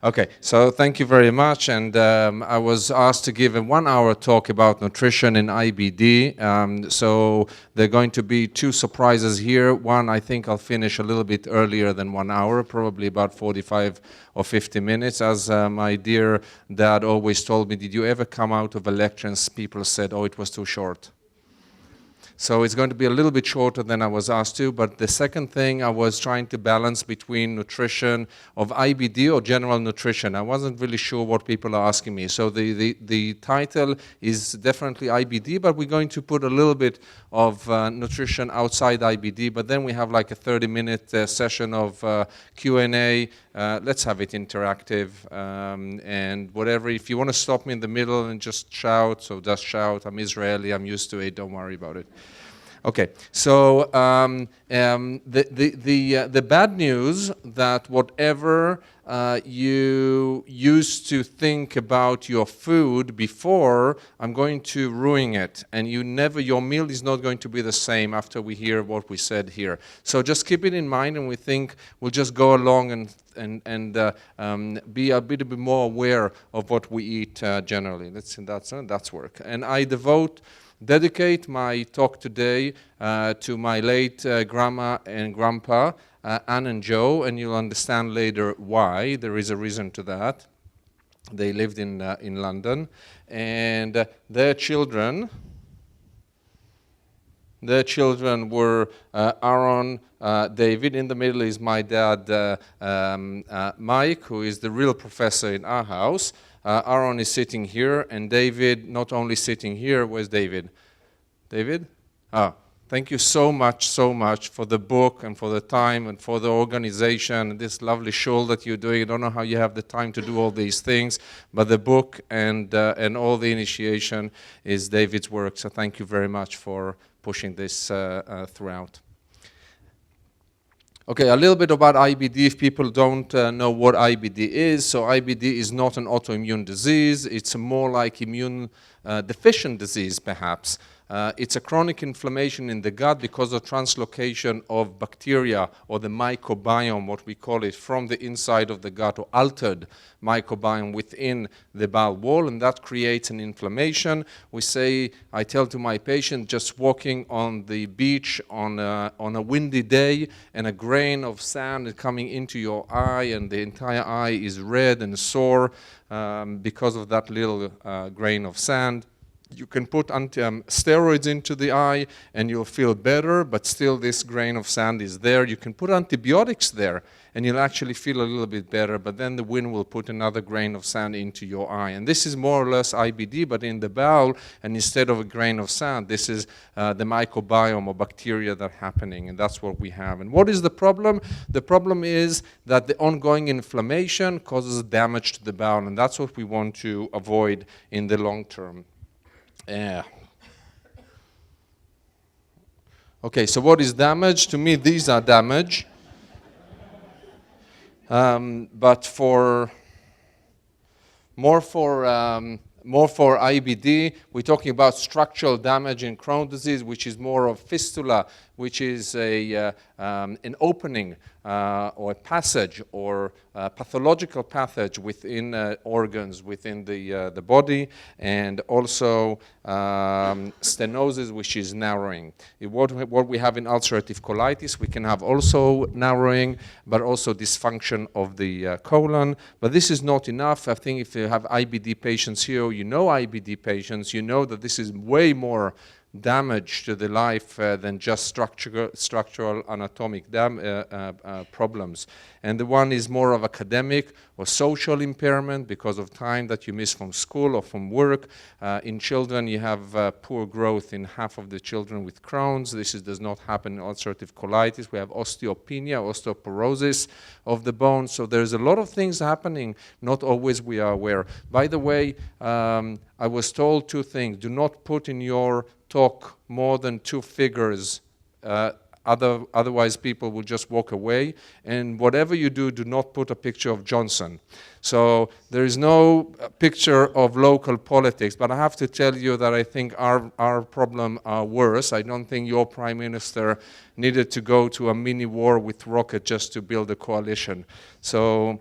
Okay, so thank you very much. And I was asked to give a 1-hour talk about nutrition in IBD. So there are going to be 2 surprises here. One, I think I'll finish a little bit earlier than 1 hour, probably about 45 or 50 minutes. As my dear dad always told me, did you ever come out of a lecture and people said, oh, it was too short? So it's going to be a little bit shorter than I was asked to, but the second thing, I was trying to balance between nutrition of IBD or general nutrition. I wasn't really sure what people are asking me. So the title is definitely IBD, but we're going to put a little bit of nutrition outside IBD, but then we have like a 30-minute session of Q&A. Let's have it interactive, and whatever. If you want to stop me in the middle and just shout, so just shout. I'm Israeli, I'm used to it, don't worry about it. Okay, so the bad news that whatever you used to think about your food before, I'm going to ruin it, and your meal is not going to be the same after we hear what we said here. So just keep it in mind, and we think we'll just go along and be a bit more aware of what we eat generally. That's work. And I dedicate my talk today to my late grandma and grandpa, Anne and Joe, and you'll understand later why. There is a reason to that. They lived in London, and their children were Aaron, David. In the middle is my dad, Mike, who is the real professor in our house. Aaron is sitting here, and David not only sitting here. Where's David? David? Thank you so much for the book and for the time and for the organization and this lovely show that you're doing. I don't know how you have the time to do all these things, but the book and all the initiation is David's work. So thank you very much for pushing this throughout. Okay, a little bit about IBD if people don't know what IBD is. So IBD is not an autoimmune disease. It's more like immune deficient disease, perhaps. It's a chronic inflammation in the gut because of translocation of bacteria or the microbiome, what we call it, from the inside of the gut, or altered microbiome within the bowel wall, and that creates an inflammation. I tell to my patient, just walking on the beach on a windy day and a grain of sand is coming into your eye and the entire eye is red and sore because of that little grain of sand. You can put steroids into the eye and you'll feel better, but still this grain of sand is there. You can put antibiotics there and you'll actually feel a little bit better, but then the wind will put another grain of sand into your eye. And this is more or less IBD, but in the bowel, and instead of a grain of sand, this is the microbiome or bacteria that are happening, and that's what we have. And what is the problem? The problem is that the ongoing inflammation causes damage to the bowel, and that's what we want to avoid in the long term. Yeah. Okay, so what is damage? To me, these are damage. But more for IBD, we're talking about structural damage in Crohn's disease, which is more of fistula, which is an opening or a passage or a pathological passage within organs within the body, and also stenosis, which is narrowing. What we have in ulcerative colitis, we can have also narrowing, but also dysfunction of the colon. But this is not enough. I think if you have IBD patients here, you know IBD patients, you know that this is way more damage to the life than just structural anatomic problems. And the one is more of academic or social impairment because of time that you miss from school or from work. In children, you have poor growth in half of the children with Crohn's. This does not happen in ulcerative colitis. We have osteopenia, osteoporosis of the bone. So there's a lot of things happening, not always we are aware. By the way, I was told 2 things. Do not put in your talk more than 2 figures, otherwise people will just walk away. And whatever you do, do not put a picture of Johnson. So there is no picture of local politics, but I have to tell you that I think our problem are worse. I don't think your prime minister needed to go to a mini war with rocket just to build a coalition. So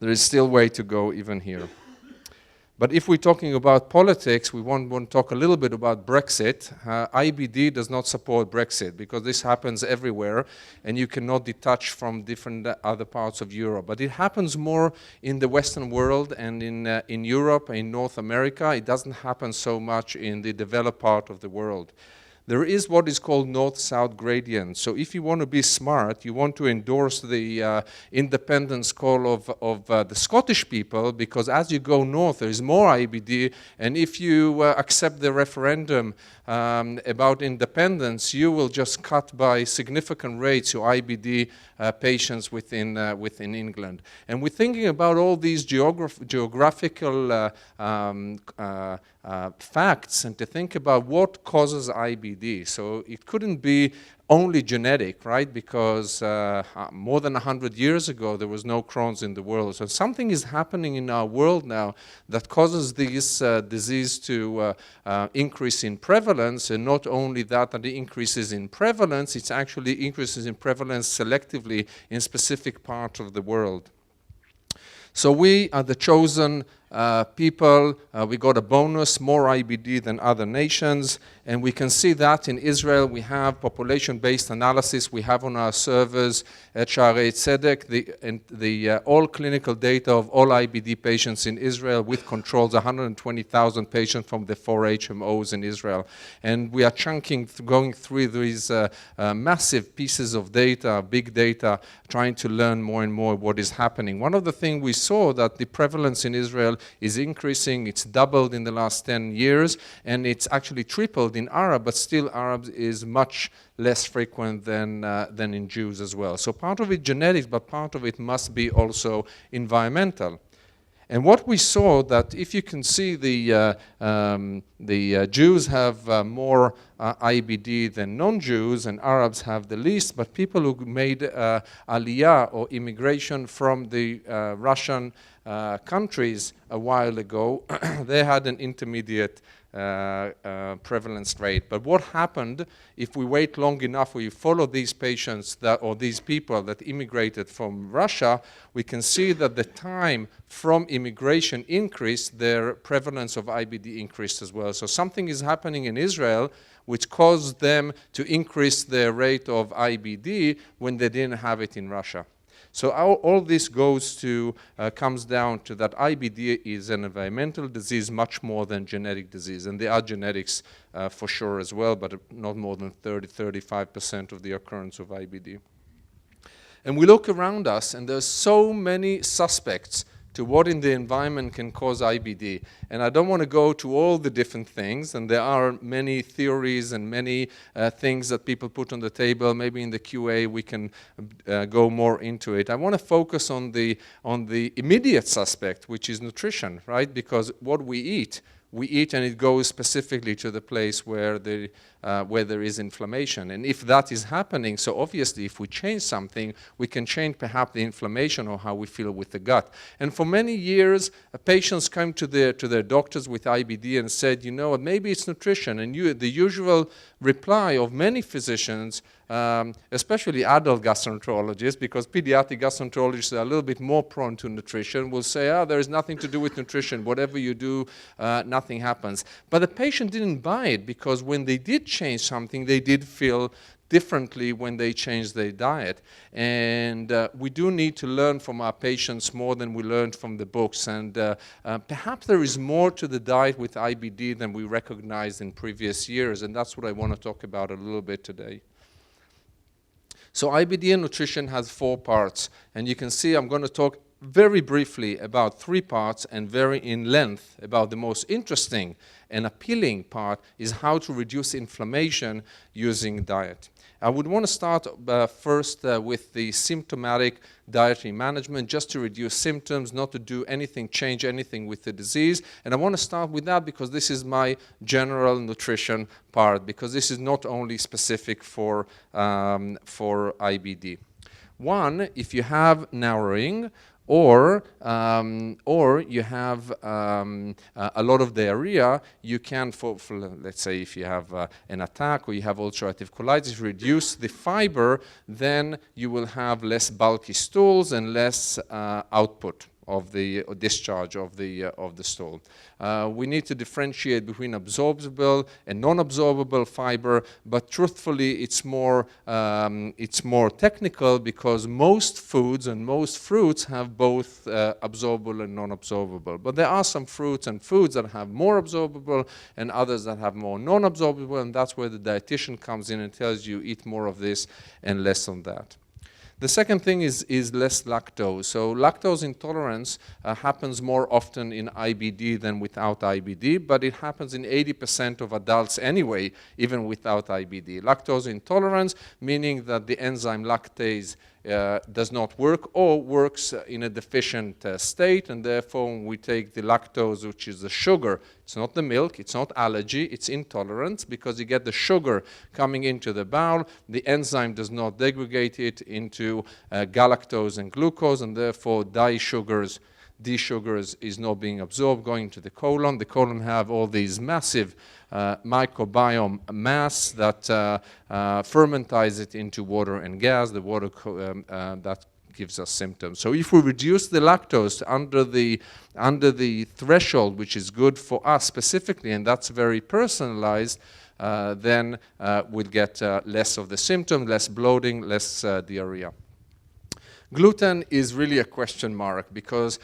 there is still way to go even here. But if we're talking about politics, we want to talk a little bit about Brexit. IBD does not support Brexit because this happens everywhere and you cannot detach from different other parts of Europe. But it happens more in the Western world and in Europe, in North America. It doesn't happen so much in the developed part of the world. There is what is called north-south gradient. So if you want to be smart, you want to endorse the independence call of the Scottish people, because as you go north, there is more IBD, and if you accept the referendum about independence, you will just cut by significant rates your IBD patients within England. And we're thinking about all these geographical facts and to think about what causes IBD. So it couldn't be only genetic, right? Because more than 100 years ago, there was no Crohn's in the world. So something is happening in our world now that causes this disease to increase in prevalence, and not only that it increases in prevalence, it actually increases in prevalence selectively in specific parts of the world. So we are the chosen people. We got a bonus, more IBD than other nations, and we can see that in Israel. We have population-based analysis we have on our servers at Shaare Zedek, the all clinical data of all IBD patients in Israel with controls, 120,000 patients from the 4 HMOs in Israel. And we are going through these massive pieces of data, big data, trying to learn more and more what is happening. One of the things we saw that the prevalence in Israel is increasing. It's doubled in the last 10 years, and it's actually tripled in Arab, but still Arab is much less frequent than in Jews as well. So part of it genetics, but part of it must be also environmental. And what we saw that if you can see the Jews have more IBD than non-Jews, and Arabs have the least, but people who made aliyah or immigration from the Russian countries a while ago, they had an intermediate prevalence rate. But what happened if we wait long enough, we follow these patients or these people that immigrated from Russia, we can see that the time from immigration increased, their prevalence of IBD increased as well. So something is happening in Israel which caused them to increase their rate of IBD when they didn't have it in Russia. So all this comes down to that IBD is an environmental disease much more than genetic disease. And there are genetics for sure as well, but not more than 35% of the occurrence of IBD. And we look around us, and there's so many suspects to what in the environment can cause IBD. And I don't want to go to all the different things, and there are many theories and many things that people put on the table. Maybe in the QA we can go more into it. I want to focus on the immediate suspect, which is nutrition, right? Because what we eat and it goes specifically to the place where there is inflammation. And if that is happening, so obviously if we change something, we can change perhaps the inflammation or how we feel with the gut. And for many years, patients come to their doctors with IBD and said, you know what, maybe it's nutrition. And the usual reply of many physicians, especially adult gastroenterologists, because pediatric gastroenterologists are a little bit more prone to nutrition, will say, there is nothing to do with nutrition. Whatever you do, nothing happens. But the patient didn't buy it, because when they did change something, they did feel differently when they changed their diet. And we do need to learn from our patients more than we learned from the books. And perhaps there is more to the diet with IBD than we recognized in previous years. And that's what I want to talk about a little bit today. So IBD and nutrition has 4 parts. And you can see I'm going to talk very briefly about 3 parts and very in length about the most interesting and appealing part is how to reduce inflammation using diet. I would want to start first with the symptomatic dietary management, just to reduce symptoms, not to do anything, change anything with the disease. And I want to start with that because this is my general nutrition part, because this is not only specific for IBD. 1, if you have narrowing, or you have a lot of diarrhea, you can, for let's say if you have an attack or you have ulcerative colitis, reduce the fiber, then you will have less bulky stools and less output. of the discharge of the stool. We need to differentiate between absorbable and non-absorbable fiber, but truthfully, it's more technical because most foods and most fruits have both absorbable and non-absorbable. But there are some fruits and foods that have more absorbable and others that have more non-absorbable, and that's where the dietitian comes in and tells you eat more of this and less on that. The second thing is less lactose. So lactose intolerance happens more often in IBD than without IBD, but it happens in 80% of adults anyway, even without IBD. Lactose intolerance, meaning that the enzyme lactase does not work or works in a deficient state, and therefore when we take the lactose, which is the sugar, it's not the milk, it's not allergy, it's intolerance, because you get the sugar coming into the bowel, the enzyme does not degrade it into galactose and glucose, and therefore D-sugars is not being absorbed, going to the colon. The colon have all these massive microbiome mass that fermentize it into water and gas. The water that gives us symptoms. So if we reduce the lactose under the threshold, which is good for us specifically, and that's very personalized, then we'll get less of the symptom, less bloating, less diarrhea. Gluten is really a question mark because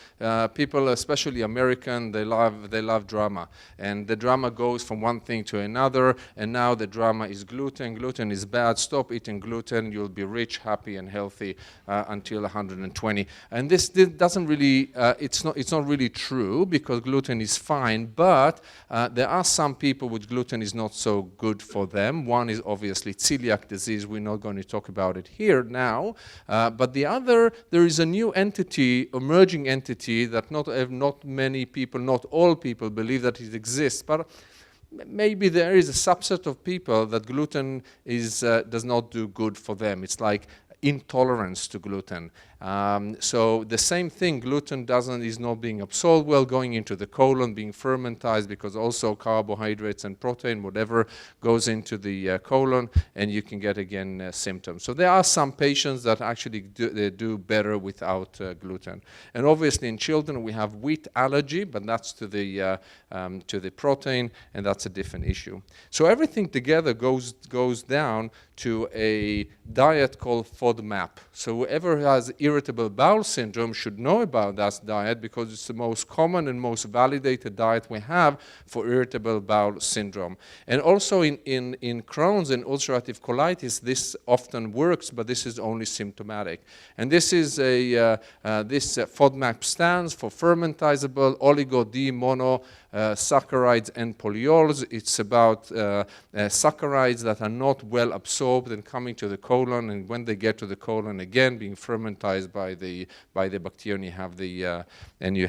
people, especially American, they love drama. And the drama goes from one thing to another, and now the drama is gluten. Gluten is bad. Stop eating gluten. You'll be rich, happy, and healthy until 120. And this doesn't really, it's not really true because gluten is fine, but there are some people which gluten is not so good for them. One is obviously celiac disease. We're not going to talk about it here now. But the other, there is a new entity, emerging entity that not many people, not all people believe that it exists, but maybe there is a subset of people that gluten does not do good for them. It's like intolerance to gluten. So the same thing, gluten is not being absorbed well, going into the colon, being fermentized, because also carbohydrates and protein, whatever, goes into the colon, and you can get again symptoms. So there are some patients that actually do better without gluten. And obviously in children we have wheat allergy, but that's to the protein, and that's a different issue. So everything together goes down to a diet called FODMAP. So whoever has irritable bowel syndrome should know about that diet because it's the most common and most validated diet we have for irritable bowel syndrome. And also in Crohn's and ulcerative colitis, this often works, but this is only symptomatic. And this is this FODMAP stands for fermentizable oligosaccharides and polyols. It's about saccharides that are not well absorbed and coming to the colon, and when they get to the colon again, being fermentized by the bacteria, and you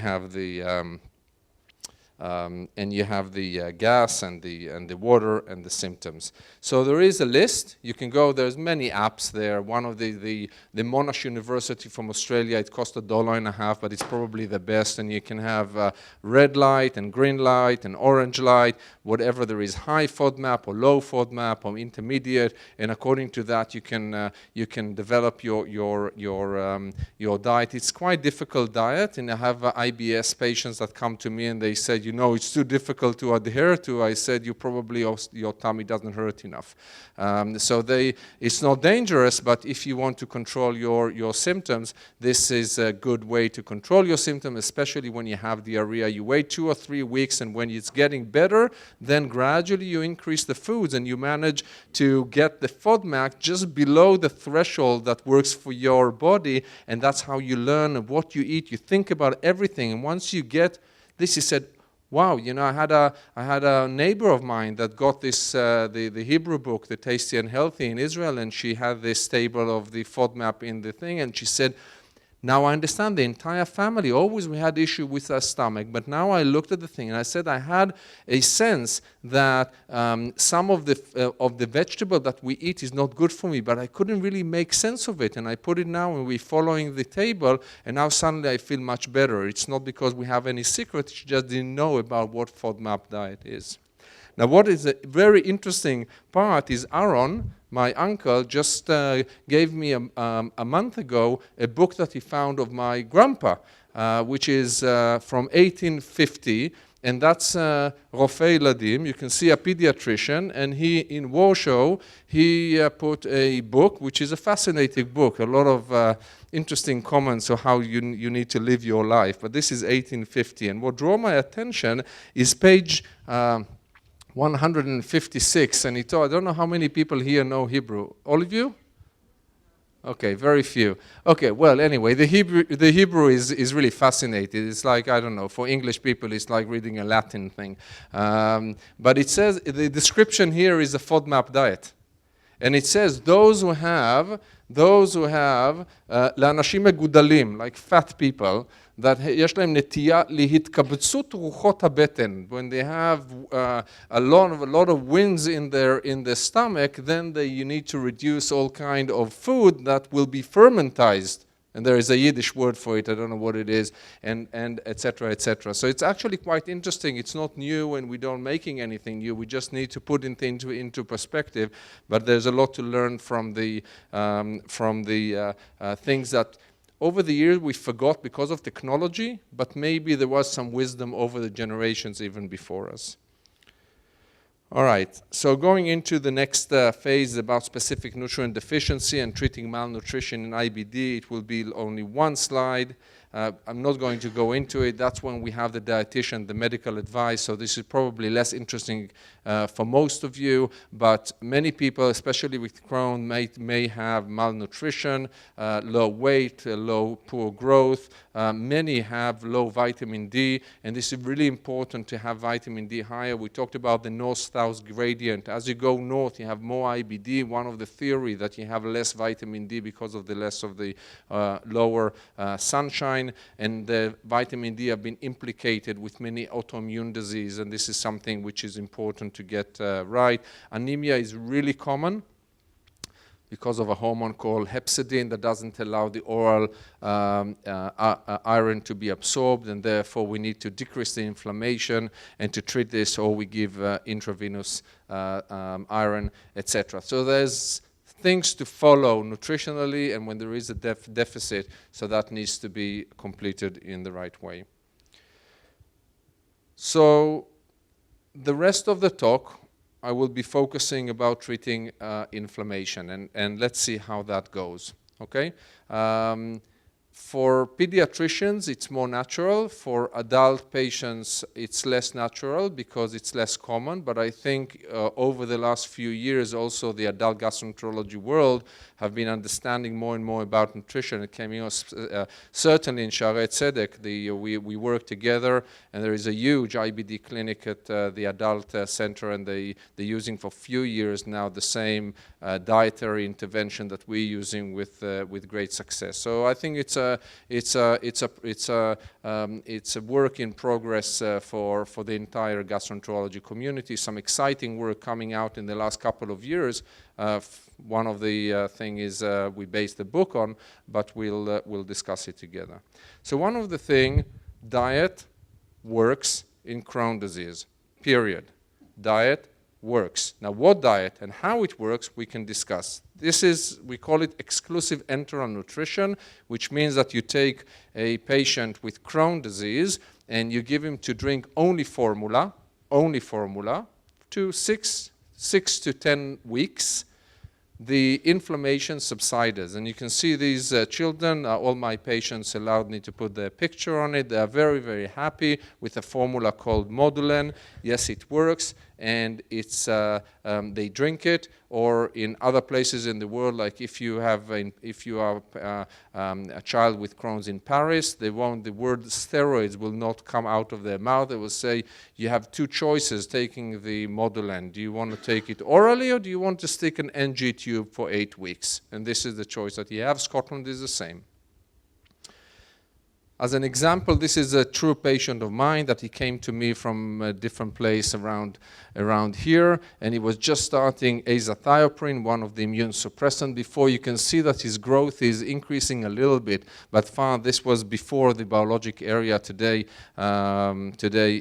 have the gas and the water and the symptoms. So there is a list. You can go. There's many apps there. One of the Monash University from Australia. It costs $1.50, but it's probably the best. And you can have red light and green light and orange light, whatever there is, high FODMAP or low FODMAP or intermediate. And according to that, you can develop your diet. It's quite difficult diet, and I have IBS patients that come to me and they said, it's too difficult to adhere to. I said, your tummy doesn't hurt enough. It's not dangerous, but if you want to control your symptoms, this is a good way to control your symptoms, especially when you have diarrhea. You wait 2 or 3 weeks, and when it's getting better, then gradually you increase the foods, and you manage to get the FODMAP just below the threshold that works for your body, and that's how you learn what you eat. You think about everything, and once you get this, he said, wow, I had a neighbor of mine that got this the Hebrew book, The Tasty and Healthy, in Israel, and she had this table of the FODMAP in the thing, and she said, now I understand the entire family. Always we had issue with our stomach, but now I looked at the thing and I said I had a sense that some of the vegetable that we eat is not good for me, but I couldn't really make sense of it. And I put it now, and we're following the table, and now suddenly I feel much better. It's not because we have any secret; she just didn't know about what FODMAP diet is. Now, what is a very interesting part is Aaron, my uncle just gave me a month ago a book that he found of my grandpa, which is from 1850. And that's Rofei Ladim. You can see a pediatrician, and he, in Warsaw, he put a book, which is a fascinating book, a lot of interesting comments on how you need to live your life. But this is 1850, and what drew my attention is page 156, and he told, I don't know how many people here know Hebrew. All of you? Okay, very few. Okay, well, anyway, the Hebrew is really fascinating. It's like, I don't know, for English people, it's like reading a Latin thing. But it says, the description here is a FODMAP diet. And it says those who have לאנשים מגודלים, like fat people, that יש להם נטייה להתקבצות רוחות הבטן. When they have a lot of winds in their stomach, then you need to reduce all kind of food that will be fermentized. And there is a Yiddish word for it, I don't know what it is, and et cetera, et cetera. So it's actually quite interesting. It's not new, and we don't making anything new. We just need to put it into perspective. But there's a lot to learn from the things that over the years we forgot because of technology, but maybe there was some wisdom over the generations even before us. All right, so going into the next phase about specific nutrient deficiency and treating malnutrition in IBD, it will be only one slide. I'm not going to go into it. That's when we have the dietitian, the medical advice, so this is probably less interesting for most of you, but many people, especially with Crohn, may have malnutrition, low weight, poor growth. Many have low vitamin D, and this is really important to have vitamin D higher. We talked about the north-south gradient. As you go north, you have more IBD. One of the theory that you have less vitamin D because of the less of the lower sunshine, and the vitamin D have been implicated with many autoimmune disease, and this is something which is important to get right. Anemia is really common because of a hormone called hepcidin that doesn't allow the oral iron to be absorbed, and therefore we need to decrease the inflammation, and to treat this, or we give intravenous iron, etc. So there's things to follow nutritionally, and when there is a deficit, so that needs to be completed in the right way. So the rest of the talk, I will be focusing about treating inflammation, and let's see how that goes, okay? For pediatricians, it's more natural. For adult patients, it's less natural because it's less common. But I think over the last few years, also the adult gastroenterology world have been understanding more and more about nutrition. It came in, certainly in Shaare Zedek, we work together, and there is a huge IBD clinic at the adult center, and they're using for a few years now the same dietary intervention that we're using with great success. So I think it's a work in progress for the entire gastroenterology community. Some exciting work coming out in the last couple of years. One of the thing is we based the book on, but we'll discuss it together. So one of the thing, diet works in Crohn's disease, period. Diet works. Now what diet and how it works we can discuss. This is, we call it exclusive enteral nutrition, which means that you take a patient with Crohn's disease and you give him to drink only formula to 6 to 10 weeks. The inflammation subsides, and you can see these children, all my patients allowed me to put their picture on it. They are very, very happy with a formula called Modulen. Yes, it works, and it's they drink it. Or in other places in the world, like if you are a child with Crohn's in Paris, the word steroids will not come out of their mouth. They will say, you have two choices taking the Modulen. Do you want to take it orally, or do you want to stick an NG tube for 8 weeks? And this is the choice that you have. Scotland is the same. As an example, this is a true patient of mine that he came to me from a different place around here, and he was just starting azathioprine, one of the immune suppressants before. You can see that his growth is increasing a little bit, but this was before the biologic area. Today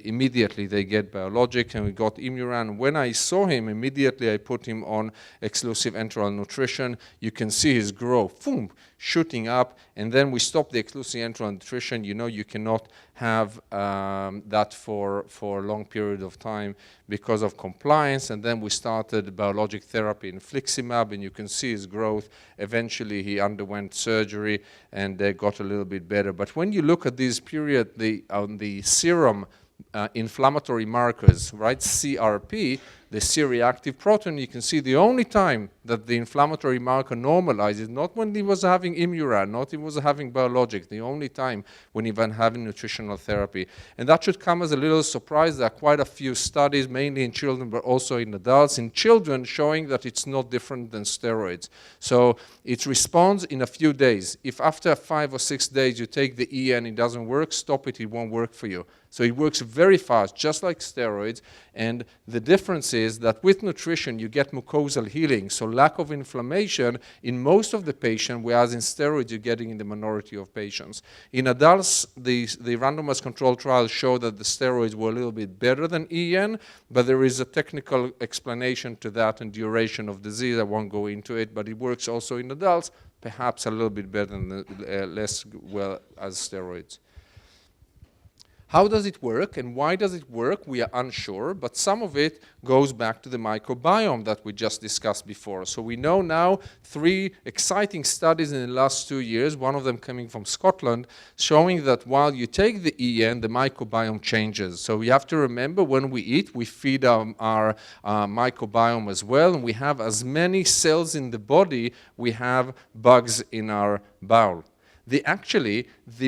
immediately they get biologic, and we got Imuran. When I saw him, immediately I put him on exclusive enteral nutrition. You can see his growth, boom, shooting up, and then we stopped the exclusive enteral nutrition. You know, you cannot have that for a long period of time because of compliance, and then we started biologic therapy infliximab, and you can see his growth. Eventually he underwent surgery and got a little bit better. But when you look at this period, on the serum inflammatory markers, right, CRP, the C-reactive protein, you can see the only time that the inflammatory marker normalizes, not when he was having Imuran, not when he was having biologic, the only time when he was having nutritional therapy. And that should come as a little surprise. There are quite a few studies, mainly in children, but also in adults. In children, showing that it's not different than steroids. So it responds in a few days. If after 5 or 6 days you take the EN, it doesn't work, stop it, it won't work for you. So it works very fast, just like steroids. And the difference is that with nutrition, you get mucosal healing, so lack of inflammation in most of the patients, whereas in steroids, you're getting in the minority of patients. In adults, the randomized controlled trials show that the steroids were a little bit better than EN, but there is a technical explanation to that and duration of disease. I won't go into it, but it works also in adults, perhaps a little bit better than less well as steroids. How does it work and why does it work? We are unsure, but some of it goes back to the microbiome that we just discussed before. So we know now 3 exciting studies in the last 2 years, one of them coming from Scotland, showing that while you take the EN, the microbiome changes. So we have to remember when we eat, we feed our microbiome as well, and we have as many cells in the body, we have bugs in our bowel. The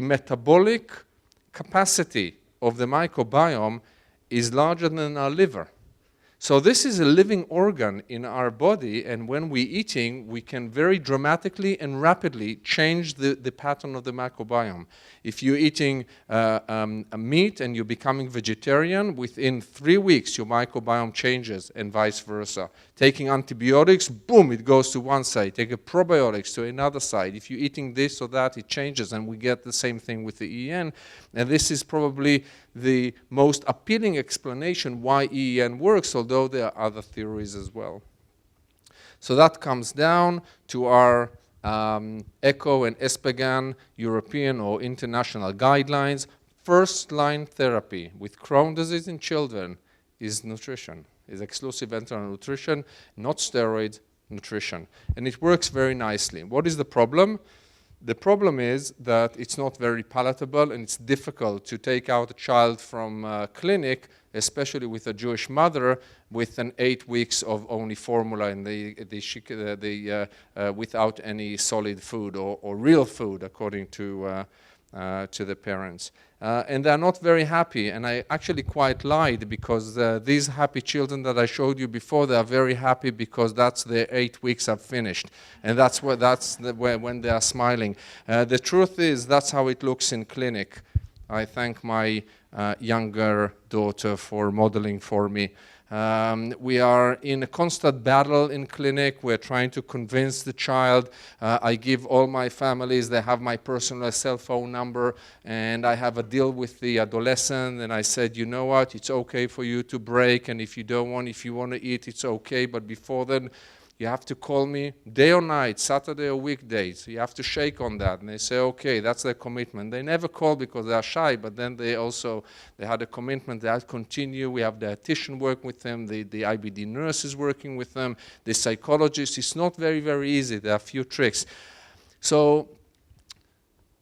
metabolic capacity of the microbiome is larger than our liver. So this is a living organ in our body, and when we're eating, we can very dramatically and rapidly change the pattern of the microbiome. If you're eating meat and you're becoming vegetarian, within 3 weeks, your microbiome changes and vice versa. Taking antibiotics, boom, it goes to one side. Taking probiotics to another side. If you're eating this or that, it changes, and we get the same thing with the EN. And this is probably the most appealing explanation why EN works, although there are other theories as well. So that comes down to our ECHO and ESPGHAN European or international guidelines. First-line therapy with Crohn's disease in children is nutrition, is exclusive enteral nutrition, not steroids, nutrition. And it works very nicely. What is the problem? The problem is that it's not very palatable, and it's difficult to take out a child from a clinic, especially with a Jewish mother, with an 8 weeks of only formula and without any solid food or real food, according to the parents. And they're not very happy, and I actually quite lied, because these happy children that I showed you before, they are very happy because that's their 8 weeks are finished, and when they are smiling. The truth is that's how it looks in clinic. I thank my younger daughter for modeling for me. We are in a constant battle in clinic. We're trying to convince the child. I give all my families, they have my personal cell phone number, and I have a deal with the adolescent, and I said, you know what, it's okay for you to break, and if you want to eat, it's okay, but before then, you have to call me day or night, Saturday or weekdays. You have to shake on that. And they say, okay, that's their commitment. They never call because they are shy, but then they had a commitment. They have to continue. We have the dietitian work with them, the IBD nurse is working with them, the psychologist. It's not very, very easy. There are a few tricks. So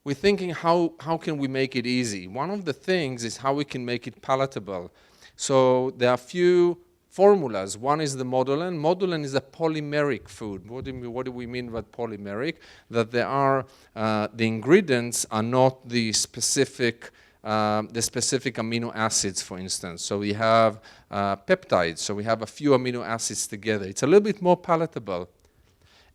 we're thinking, how can we make it easy? One of the things is how we can make it palatable. So there are a few formulas. One is the Modulen. Modulen is a polymeric food. What do we mean by polymeric? That the ingredients are not the specific amino acids, for instance. So we have peptides. So we have a few amino acids together. It's a little bit more palatable.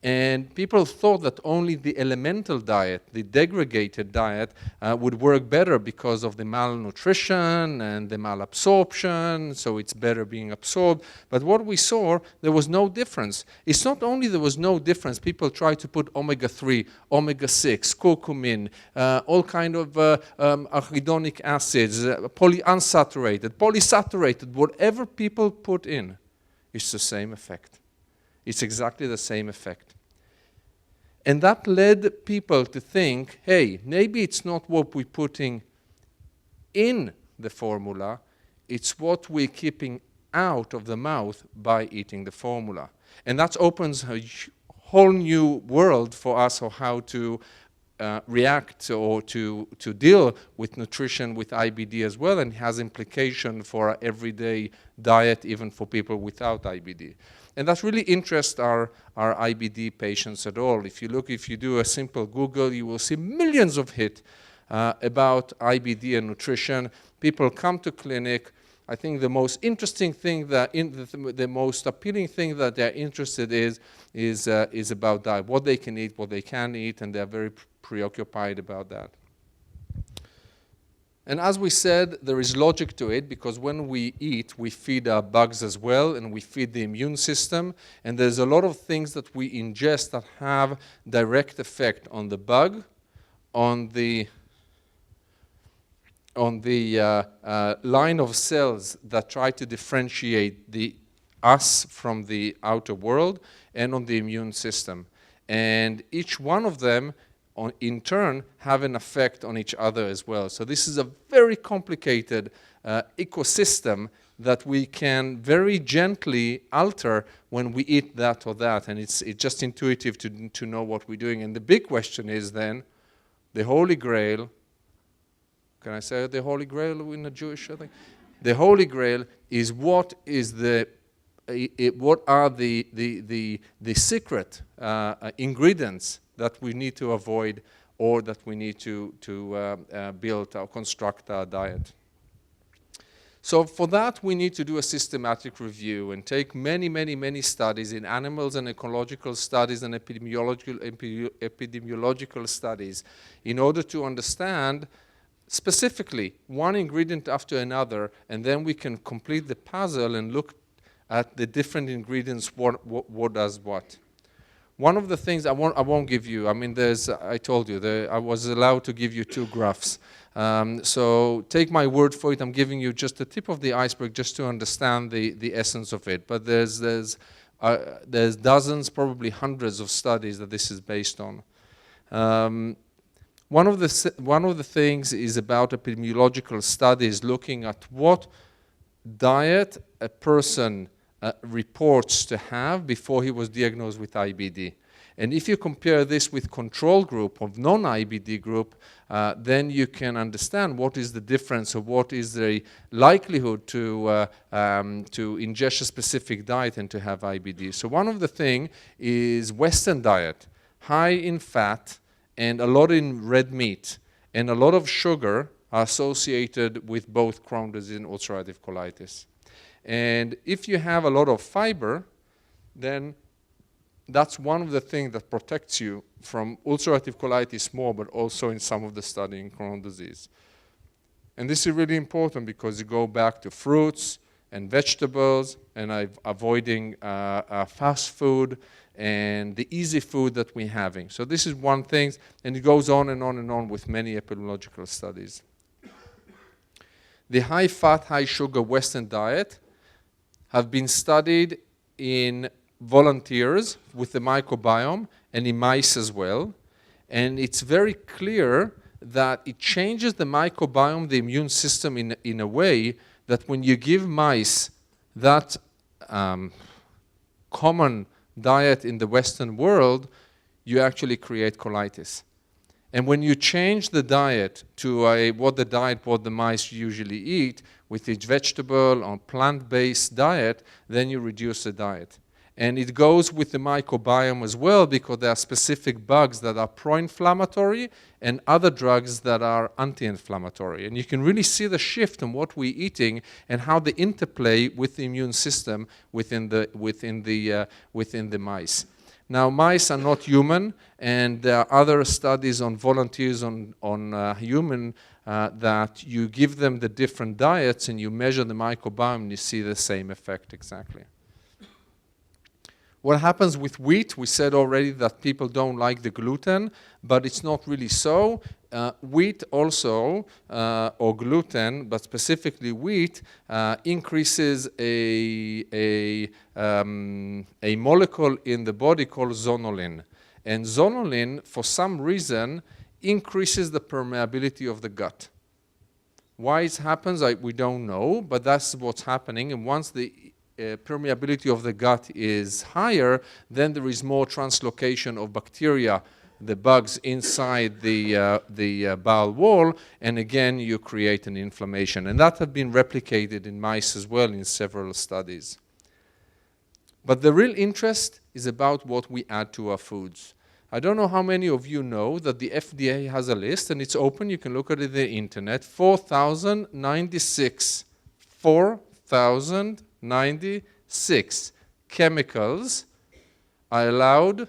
And people thought that only the elemental diet, the degraded diet, would work better because of the malnutrition and the malabsorption, so it's better being absorbed. But what we saw, there was no difference. It's not only there was no difference, people tried to put omega-3, omega-6, curcumin, all kind of arachidonic acids, polyunsaturated, polysaturated, whatever people put in, it's the same effect. It's exactly the same effect. And that led people to think, hey, maybe it's not what we're putting in the formula, it's what we're keeping out of the mouth by eating the formula. And that opens a whole new world for us of how to react or to deal with nutrition with IBD as well, and has implication for our everyday diet, even for people without IBD. And that really interests our IBD patients at all. If you do a simple Google, you will see millions of hits about IBD and nutrition. People come to clinic. I think the most interesting thing the most appealing thing that they're interested is about diet, what they can eat, what they can't eat, and they're very preoccupied about that. And as we said, there is logic to it, because when we eat, we feed our bugs as well, and we feed the immune system. And there's a lot of things that we ingest that have direct effect on the bug, on the line of cells that try to differentiate us from the outer world, and on the immune system. And each one of them in turn have an effect on each other as well. So this is a very complicated ecosystem that we can very gently alter when we eat that or that, and it's just intuitive to know what we're doing. And the big question is then, the Holy Grail, can I say the Holy Grail in a Jewish thing? The Holy Grail is what are the secret ingredients that we need to avoid, or that we need to build or construct our diet. So for that, we need to do a systematic review and take many studies in animals, and ecological studies and epidemiological studies, in order to understand specifically one ingredient after another, and then we can complete the puzzle and look at the different ingredients, what does what. One of the things I won't give you, I mean, I told you, I was allowed to give you 2 graphs. So take my word for it, I'm giving you just the tip of the iceberg just to understand the essence of it. But there's dozens, probably hundreds of studies that this is based on. One of the things is about epidemiological studies, looking at what diet a person reports to have before he was diagnosed with IBD. And if you compare this with control group of non-IBD group, then you can understand what is the difference, or what is the likelihood to ingest a specific diet and to have IBD. So one of the things is Western diet, high in fat and a lot in red meat, and a lot of sugar are associated with both Crohn's disease and ulcerative colitis. And if you have a lot of fiber, then that's one of the things that protects you from ulcerative colitis more, but also in some of the study in Crohn's disease. And this is really important, because you go back to fruits and vegetables, and avoiding fast food and the easy food that we're having. So this is one thing, and it goes on and on and on with many epidemiological studies. The high fat, high sugar Western diet have been studied in volunteers with the microbiome, and in mice as well. And it's very clear that it changes the microbiome, the immune system, in a way that when you give mice that common diet in the Western world, you actually create colitis. And when you change the diet to what the mice usually eat, with each vegetable or plant-based diet, then you reduce the diet. And it goes with the microbiome as well, because there are specific bugs that are pro-inflammatory and other drugs that are anti-inflammatory. And you can really see the shift in what we're eating and how the interplay with the immune system within the mice. Now, mice are not human, and there are other studies on volunteers on human that you give them the different diets and you measure the microbiome and you see the same effect exactly. What happens with wheat? We said already that people don't like the gluten, but it's not really so. Wheat also, or gluten, but specifically wheat, increases a molecule in the body called zonulin. And zonulin, for some reason, increases the permeability of the gut. Why it happens, we don't know, but that's what's happening. And once the permeability of the gut is higher, then there is more translocation of bacteria, the bugs inside the bowel wall, and again you create an inflammation. And that has been replicated in mice as well in several studies. But the real interest is about what we add to our foods. I don't know how many of you know that the FDA has a list, and it's open, you can look at it on the internet, 4,096 chemicals are allowed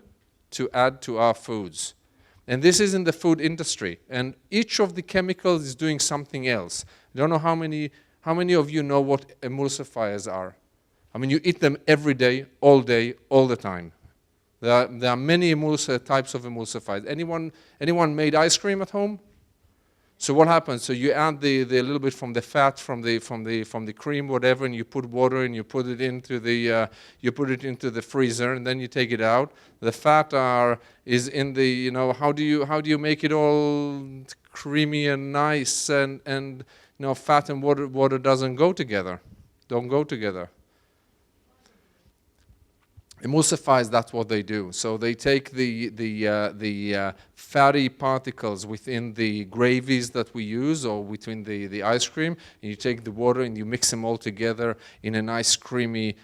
to add to our foods. And this is in the food industry. And each of the chemicals is doing something else. I don't know how many of you know what emulsifiers are. I mean, you eat them every day, all the time. There are many types of emulsifiers. Anyone made ice cream at home? So what happens? So you add the little bit from the fat, from the cream, whatever, and you put water and you put it into the freezer, and then you take it out. The fat is in the how do you make it all creamy and nice and fat and water don't go together. Emulsifiers, that's what they do. So they take the fatty particles within the gravies that we use or between the ice cream, and you take the water and you mix them all together in a nice creamy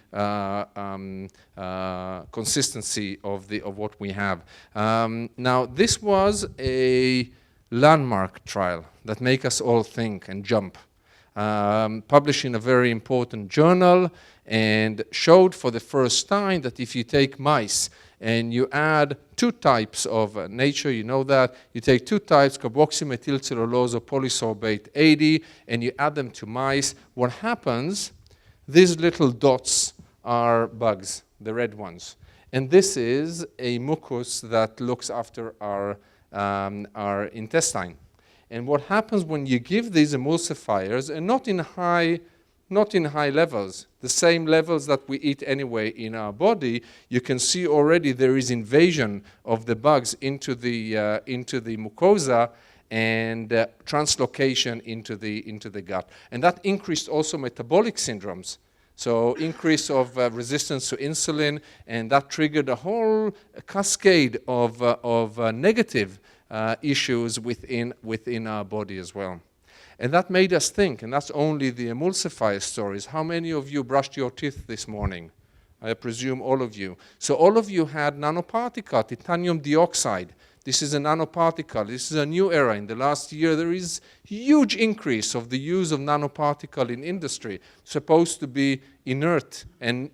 consistency of what we have. Now, this was a landmark trial that make us all think and jump. Published in a very important journal, and showed for the first time that if you take mice and you add two types of nature, you know that, you take two types, carboxymethylcellulose or polysorbate 80, and you add them to mice, what happens, these little dots are bugs, the red ones. And this is a mucus that looks after our intestine. And what happens when you give these emulsifiers, and not in high levels, the same levels that we eat anyway in our body, you can see already there is invasion of the bugs into the mucosa and translocation into the gut. And that increased also metabolic syndromes. So increase of resistance to insulin, and that triggered a whole cascade of negative issues within our body as well. And that made us think, and that's only the emulsifier stories. How many of you brushed your teeth this morning? I presume all of you. So all of you had nanoparticle, titanium dioxide. This is a nanoparticle. This is a new era. In the last year, there is huge increase of the use of nanoparticle in industry. Supposed to be inert, and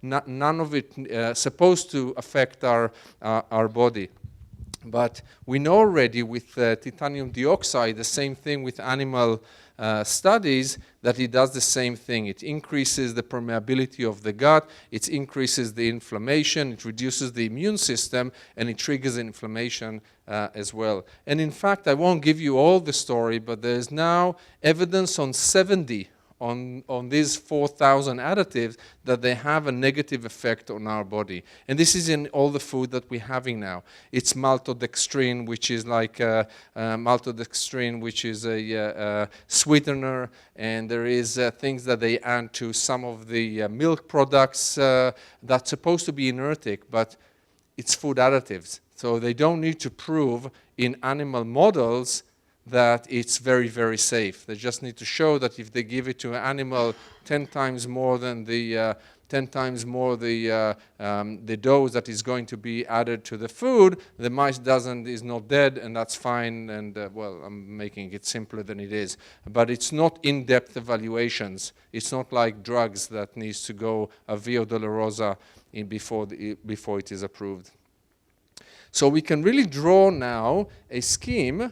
none of it supposed to affect our body. But we know already with titanium dioxide, the same thing with animal studies, that it does the same thing. It increases the permeability of the gut, it increases the inflammation, it reduces the immune system, and it triggers inflammation as well. And in fact, I won't give you all the story, but there's now evidence on 70 on these 4,000 additives that they have a negative effect on our body. And this is in all the food that we're having now. It's maltodextrin, which is like a sweetener, and there is things that they add to some of the milk products that's supposed to be inertic, but it's food additives. So they don't need to prove in animal models that it's very, very safe. They just need to show that if they give it to an animal 10 times more than the dose that is going to be added to the food, the mice is not dead, and that's fine. And well, I'm making it simpler than it is. But it's not in-depth evaluations. It's not like drugs that needs to go a Via Dolorosa before it is approved. So we can really draw now a scheme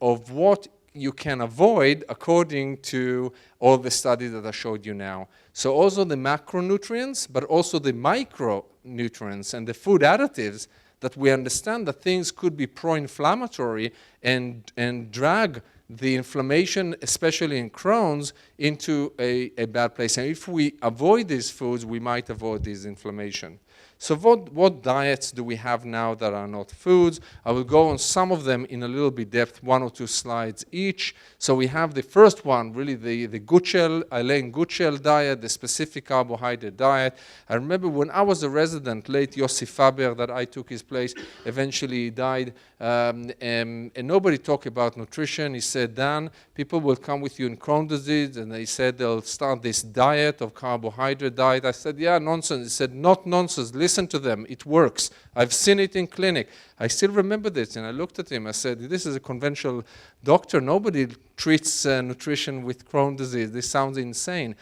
of what you can avoid according to all the studies that I showed you now. So also the macronutrients, but also the micronutrients and the food additives that we understand that things could be pro-inflammatory and drag the inflammation, especially in Crohn's, into a bad place. And if we avoid these foods, we might avoid this inflammation. So what diets do we have now that are not foods? I will go on some of them in a little bit depth, 1 or 2 slides each. So we have the first one, really the Gutschel, Elaine Gutschel diet, the specific carbohydrate diet. I remember when I was a resident, late Yossi Faber, that I took his place, eventually he died, and nobody talked about nutrition. He said, Dan, people will come with you in Crohn's disease, and they said they'll start this diet of carbohydrate diet. I said, yeah, nonsense. He said, not nonsense. Listen to them. It works. I've seen it in clinic. I still remember this, and I looked at him. I said, this is a conventional doctor. Nobody treats nutrition with Crohn's disease. This sounds insane.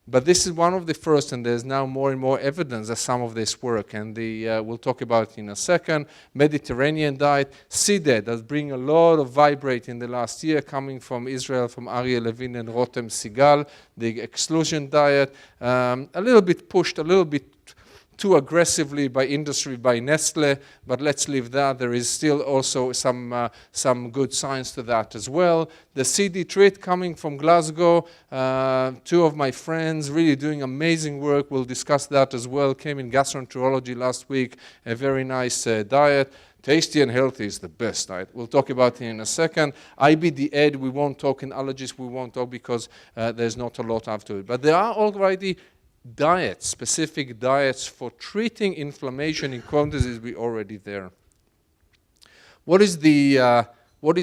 But this is one of the first, and there's now more and more evidence that some of this work. And we'll talk about it in a second. Mediterranean diet, Seedy, that's bringing a lot of vibrate in the last year, coming from Israel, from Aryeh Levin and Rotem Sigal. The exclusion diet, a little bit pushed, a little bit too aggressively by industry, by Nestle, but let's leave that. There is still also some good science to that as well. The Seedy Treat coming from Glasgow, 2 of my friends really doing amazing work. We'll discuss that as well. Came in Gastroenterology last week, a very nice diet. Tasty and healthy is the best diet. We'll talk about it in a second. IBD Ed, we won't talk. In allergies, we won't talk because there's not a lot after it. But there are already diets, specific diets for treating inflammation in Crohn's disease. We're already there. What is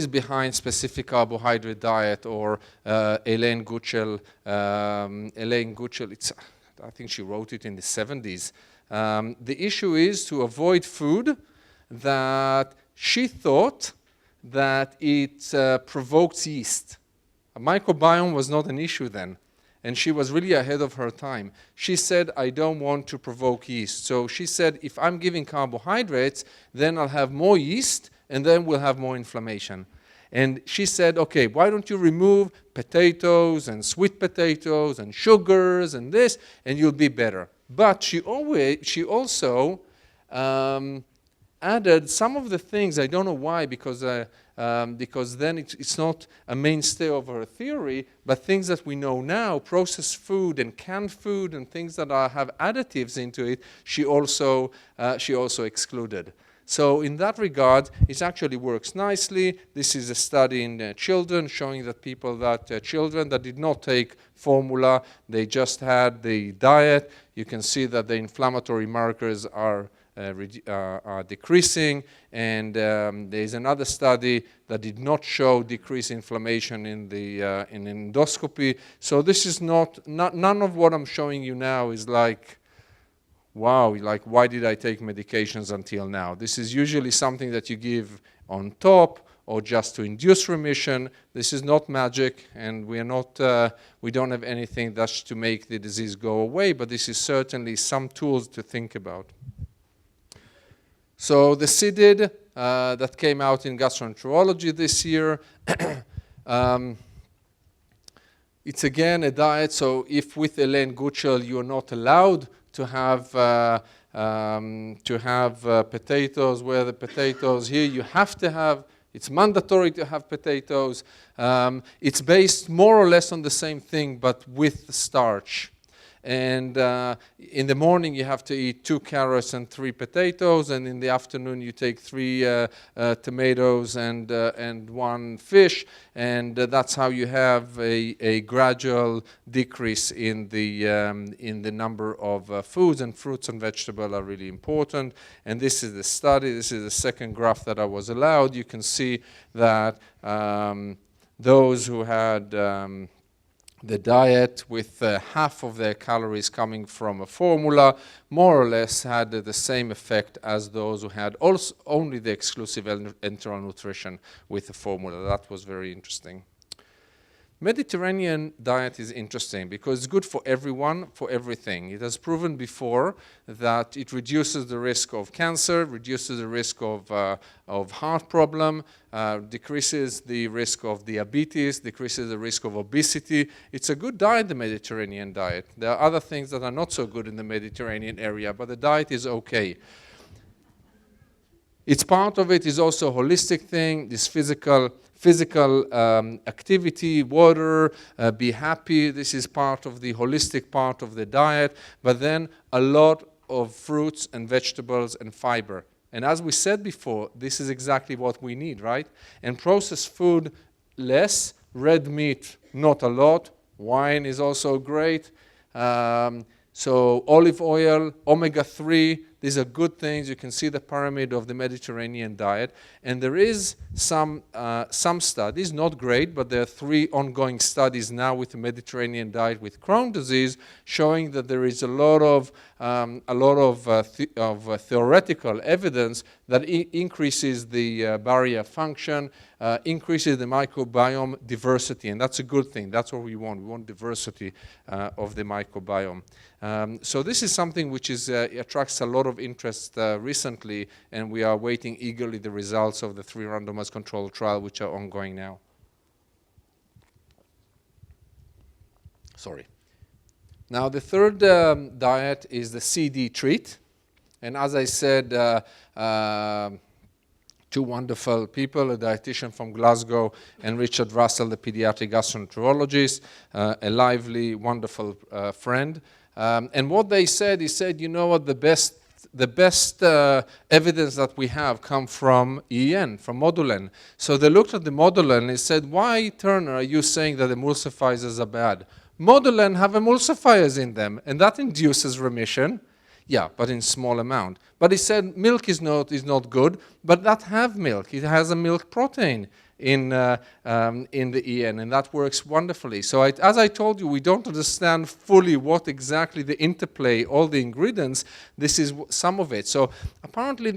behind specific carbohydrate diet or Elaine Gutschel? Elaine Gutschel, I think she wrote it in the 70s. The issue is to avoid food that she thought that it provokes yeast. A microbiome was not an issue then. And she was really ahead of her time. She said, I don't want to provoke yeast. So she said, if I'm giving carbohydrates, then I'll have more yeast, and then we'll have more inflammation. And she said, okay, why don't you remove potatoes and sweet potatoes and sugars and this, and you'll be better. But she also added some of the things, I don't know why, because then it's not a mainstay of her theory, but things that we know now, processed food and canned food and things that have additives into it, she also excluded. So in that regard, it actually works nicely. This is a study in children showing that children that did not take formula, they just had the diet. You can see that the inflammatory markers are decreasing, and there's another study that did not show decreased inflammation in endoscopy. So this is none of what I'm showing you now is like, wow, like why did I take medications until now? This is usually something that you give on top or just to induce remission. This is not magic, and we don't have anything that's to make the disease go away, but this is certainly some tools to think about. So the Seedy that came out in Gastroenterology this year, it's again a diet. So if with Elaine Gutschel you're not allowed to have potatoes, where the potatoes here you have to have. It's mandatory to have potatoes. It's based more or less on the same thing, but with starch. And in the morning you have to eat 2 carrots and 3 potatoes, and in the afternoon you take 3 tomatoes and 1 fish, and that's how you have a gradual decrease in the number of foods, and fruits and vegetables are really important. And this is the study. This is the second graph that I was allowed. You can see that those who had the diet with half of their calories coming from a formula more or less had the same effect as those who had also only the exclusive enteral nutrition with the formula. That was very interesting. Mediterranean diet is interesting because it's good for everyone, for everything. It has proven before that it reduces the risk of cancer, reduces the risk of heart problem, decreases the risk of diabetes, decreases the risk of obesity. It's a good diet, the Mediterranean diet. There are other things that are not so good in the Mediterranean area, but the diet is okay. It's part of it is also a holistic thing, this physical activity, water, be happy. This is part of the holistic part of the diet, but then a lot of fruits and vegetables and fiber. And as we said before, this is exactly what we need, right? And processed food, less. Red meat, not a lot. Wine is also great. So olive oil, omega-3, these are good things. You can see the pyramid of the Mediterranean diet. And there is some studies, not great, but there are 3 ongoing studies now with the Mediterranean diet with Crohn's disease, showing that there is a lot of theoretical evidence that increases the barrier function, increases the microbiome diversity, and that's a good thing. That's what we want. We want diversity of the microbiome. So this is something which attracts a lot of interest recently, and we are waiting eagerly the results of the 3 randomized controlled trial which are ongoing now. Sorry. Now the third diet is the Seedy Treat, and as I said, 2 wonderful people, a dietitian from Glasgow and Richard Russell, the pediatric gastroenterologist, a lively, wonderful friend. And what they said, he said, you know what, the best evidence that we have come from EN, from Modulen. So they looked at the Modulen and they said, why, Turner, are you saying that emulsifiers are bad? Modulen have emulsifiers in them, and that induces remission. Yeah, but in small amount. But he said milk is not good, but that have milk. It has a milk protein in the EN, and that works wonderfully. So as I told you, we don't understand fully what exactly the interplay, all the ingredients. This is some of it. So apparently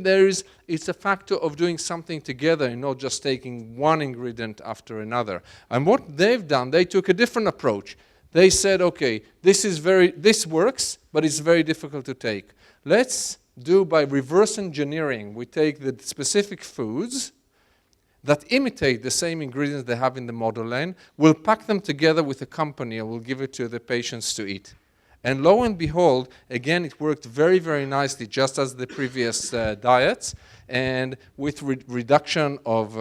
it's a factor of doing something together and not just taking one ingredient after another. And what they've done, they took a different approach. They said, okay, this works, but it's very difficult to take. Let's do by reverse engineering. We take the specific foods that imitate the same ingredients they have in the Modulen. We'll pack them together with a company and we'll give it to the patients to eat. And lo and behold, again, it worked very, very nicely, just as the previous diets, and with reduction of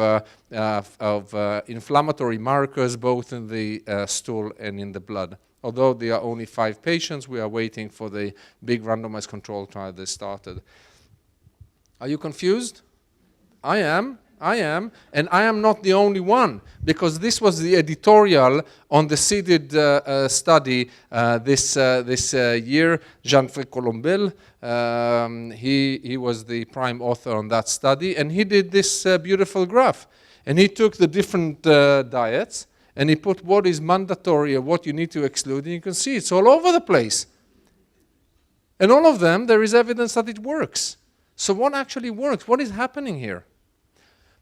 inflammatory markers, both in the stool and in the blood. Although there are only 5 patients, we are waiting for the big randomized control trial that started. Are you confused? I am, and I am not the only one, because this was the editorial on the seeded study this year. Jean-François Colombel, he was the prime author on that study, and he did this beautiful graph. And he took the different diets, and he put what is mandatory and what you need to exclude, and you can see it's all over the place. And all of them, there is evidence that it works. So what actually works? What is happening here?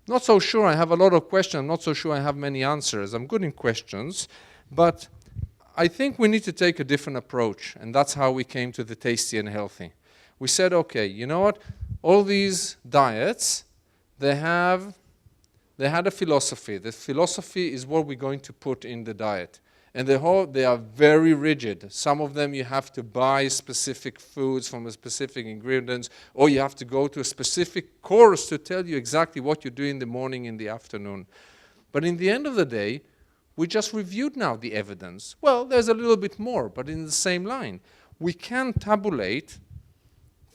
Not so sure. I have a lot of questions. I'm not so sure I have many answers. I'm good in questions, but I think we need to take a different approach, and that's how we came to the tasty and healthy. We said, okay, you know what? All these diets, they had a philosophy. The philosophy is what we're going to put in the diet. And they are very rigid. Some of them you have to buy specific foods from a specific ingredients, or you have to go to a specific course to tell you exactly what you do in the morning, in the afternoon. But in the end of the day, we just reviewed now the evidence. Well, there's a little bit more, but in the same line. We can tabulate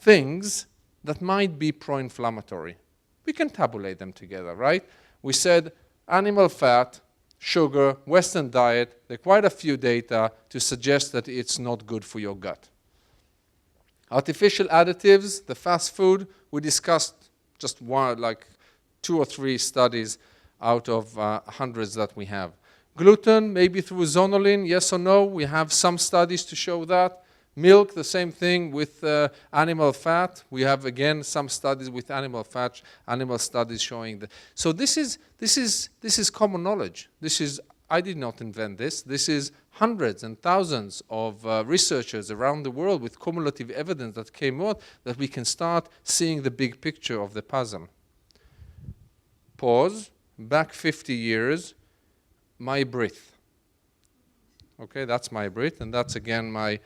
things that might be pro-inflammatory. We can tabulate them together, right? We said animal fat, sugar, Western diet, there are quite a few data to suggest that it's not good for your gut. Artificial additives, the fast food, we discussed just 2 or 3 studies out of hundreds that we have. Gluten, maybe through zonulin, yes or no, we have some studies to show that. Milk, the same thing with animal fat. We have, again, some studies with animal fat, animal studies showing that. So this is common knowledge. This is I did not invent this. This is hundreds and thousands of researchers around the world with cumulative evidence that came out that we can start seeing the big picture of the puzzle. Pause. Back 50 years, my breath. Okay, that's my breath, and that's again my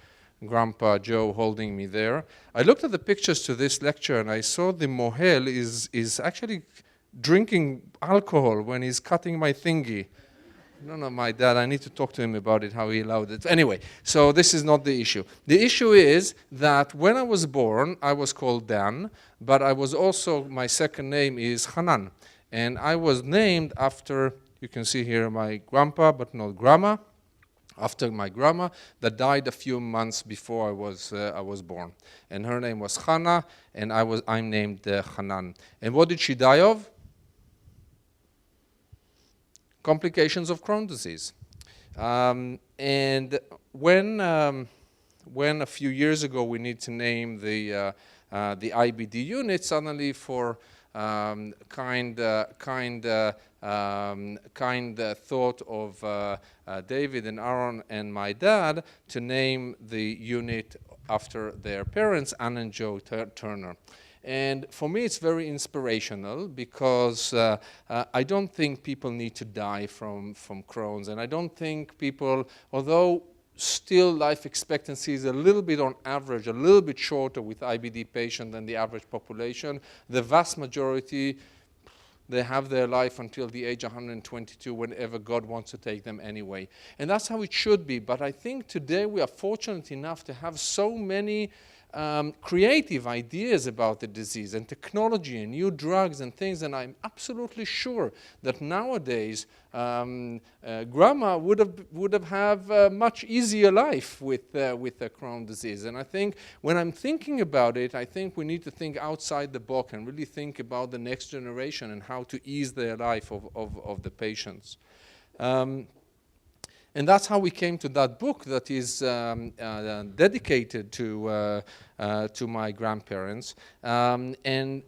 Grandpa Joe holding me there. I looked at the pictures to this lecture, and I saw the mohel is actually drinking alcohol when he's cutting my thingy. No, my dad, I need to talk to him about it, how he allowed it. Anyway, so this is not the issue. The issue is that when I was born, I was called Dan, but I was also, my second name is Hanan. And I was named after, you can see here my grandpa, but not grandma, after my grandma that died a few months before I was born. And her name was Hannah, and I'm named Hanan. And what did she die of? Complications of Crohn's disease. And when a few years ago we need to name the IBD unit, suddenly for kind thought of David and Aaron and my dad to name the unit after their parents, Ann and Joe Turner. And for me, it's very inspirational because I don't think people need to die from Crohn's. And I don't think people, although still life expectancy is a little bit on average, a little bit shorter with IBD patient than the average population, the vast majority, they have their life until the age of 122 whenever God wants to take them anyway. And that's how it should be. But I think today we are fortunate enough to have so many creative ideas about the disease and technology and new drugs and things, and I'm absolutely sure that nowadays grandma would have a much easier life with the Crohn's disease. And I think when I'm thinking about it, I think we need to think outside the box and really think about the next generation and how to ease their life of the patients. And that's how we came to that book that is dedicated to my grandparents. And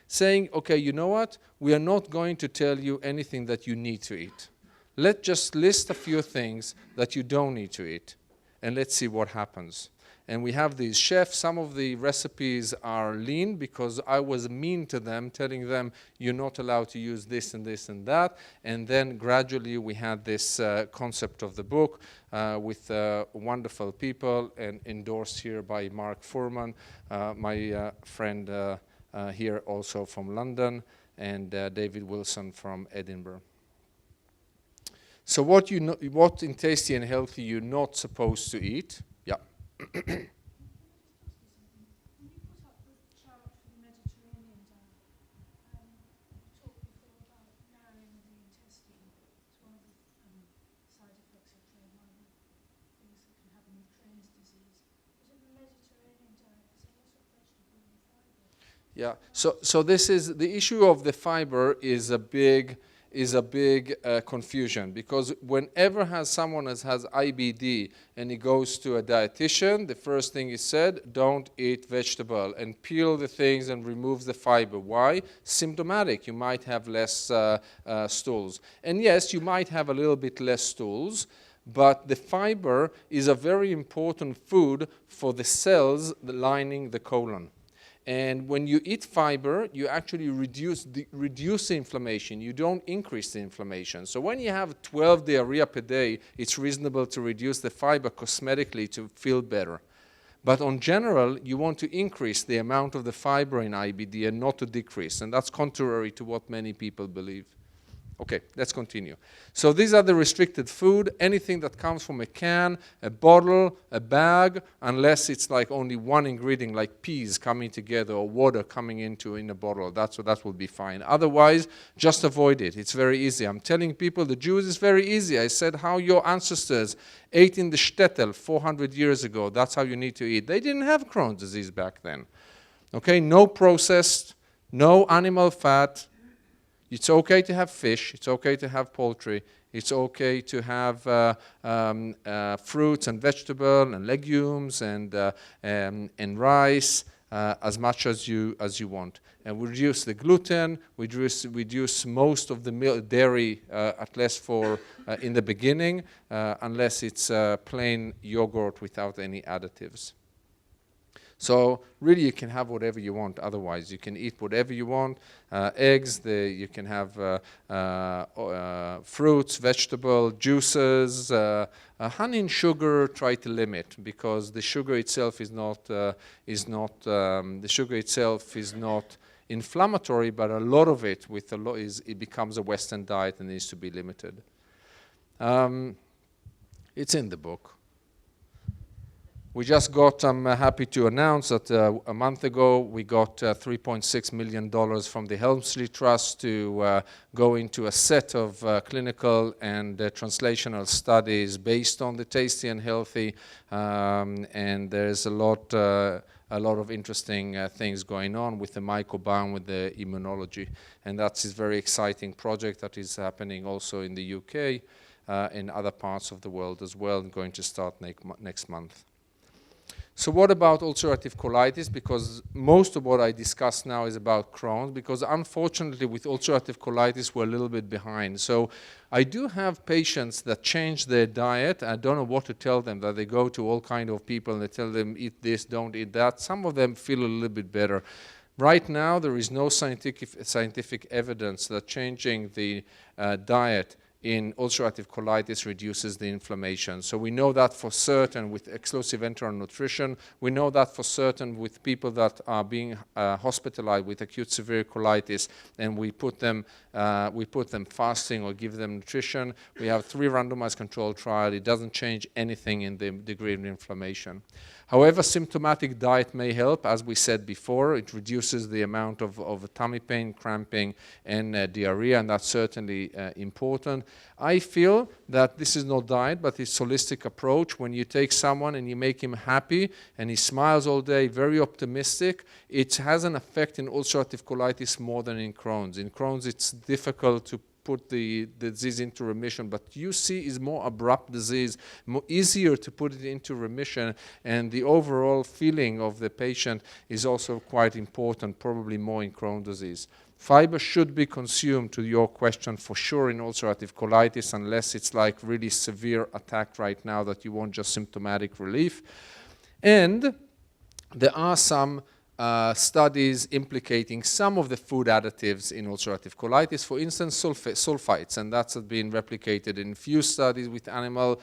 saying, okay, you know what? We are not going to tell you anything that you need to eat. Let's just list a few things that you don't need to eat. And let's see what happens. And we have these chefs. Some of the recipes are lean because I was mean to them, telling them you're not allowed to use this and this and that. And then gradually we had this concept of the book with wonderful people and endorsed here by Mark Furman, my friend here also from London, and David Wilson from Edinburgh. So what in Tasty and Healthy you're not supposed to eat? Yeah. When you put up the chart for the Mediterranean diet, you talked before about narrowing of the intestine. It's one of the side effects of Crohn, one of the things that can happen with Crohn's disease. But in the Mediterranean diet, there's a lot of vegetable and fibre. Yeah, so this is, the issue of the fiber is a big confusion, because whenever someone has IBD and he goes to a dietitian, the first thing he said, don't eat vegetable and peel the things and remove the fiber. Why? Symptomatic. You might have less stools. And yes, you might have a little bit less stools, but the fiber is a very important food for the cells lining the colon. And when you eat fiber, you actually reduce the inflammation. You don't increase the inflammation. So when you have 12 diarrhea per day, it's reasonable to reduce the fiber cosmetically to feel better. But on general, you want to increase the amount of the fiber in IBD and not to decrease. And that's contrary to what many people believe. Okay, let's continue. So these are the restricted food. Anything that comes from a can, a bottle, a bag, unless it's like only one ingredient, like peas coming together or water coming in a bottle. That will be fine. Otherwise, just avoid it. It's very easy. I'm telling people the Jews is very easy. I said how your ancestors ate in the shtetl 400 years ago. That's how you need to eat. They didn't have Crohn's disease back then. Okay, no processed, no animal fat. It's okay to have fish. It's okay to have poultry. It's okay to have fruits and vegetables and legumes and rice as much as you want. and we reduce the gluten, we reduce most of the dairy, at least for in the beginning, unless it's plain yogurt without any additives. So really you can have whatever you want otherwise. You can eat whatever you want, eggs, you can have fruits, vegetable, juices, honey and sugar try to limit, because the sugar itself is not inflammatory, but a lot of it it becomes a Western diet and needs to be limited. It's in the book. We just got, I'm happy to announce that a month ago we got $3.6 million from the Helmsley Trust to go into a set of clinical and translational studies based on the Tasty and Healthy, and there's a lot of interesting things going on with the microbiome, with the immunology, and that's a very exciting project that is happening also in the UK, in other parts of the world as well, and going to start next month. So what about ulcerative colitis? Because most of what I discuss now is about Crohn's, because unfortunately with ulcerative colitis we're a little bit behind. So I do have patients that change their diet. I don't know what to tell them, that they go to all kind of people and they tell them eat this, don't eat that. Some of them feel a little bit better. Right now there is no scientific evidence that changing the diet in ulcerative colitis reduces the inflammation. So we know that for certain with exclusive enteral nutrition. We know that for certain with people that are being hospitalized with acute severe colitis, and we put them fasting or give them nutrition. We have 3 randomized controlled trials. It doesn't change anything in the degree of inflammation. However, symptomatic diet may help. As we said before, it reduces the amount of tummy pain, cramping, and diarrhea, and that's certainly important. I feel that this is not diet, but it's holistic approach. When you take someone and you make him happy, and he smiles all day, very optimistic, it has an effect in ulcerative colitis more than in Crohn's. In Crohn's, it's difficult to put the disease into remission, but UC is more abrupt disease, more easier to put it into remission, and the overall feeling of the patient is also quite important, probably more in Crohn's disease. Fiber should be consumed, to your question, for sure in ulcerative colitis, unless it's like really severe attack right now that you want just symptomatic relief. And there are some studies implicating some of the food additives in ulcerative colitis, for instance, sulfites, and that's been replicated in few studies with animal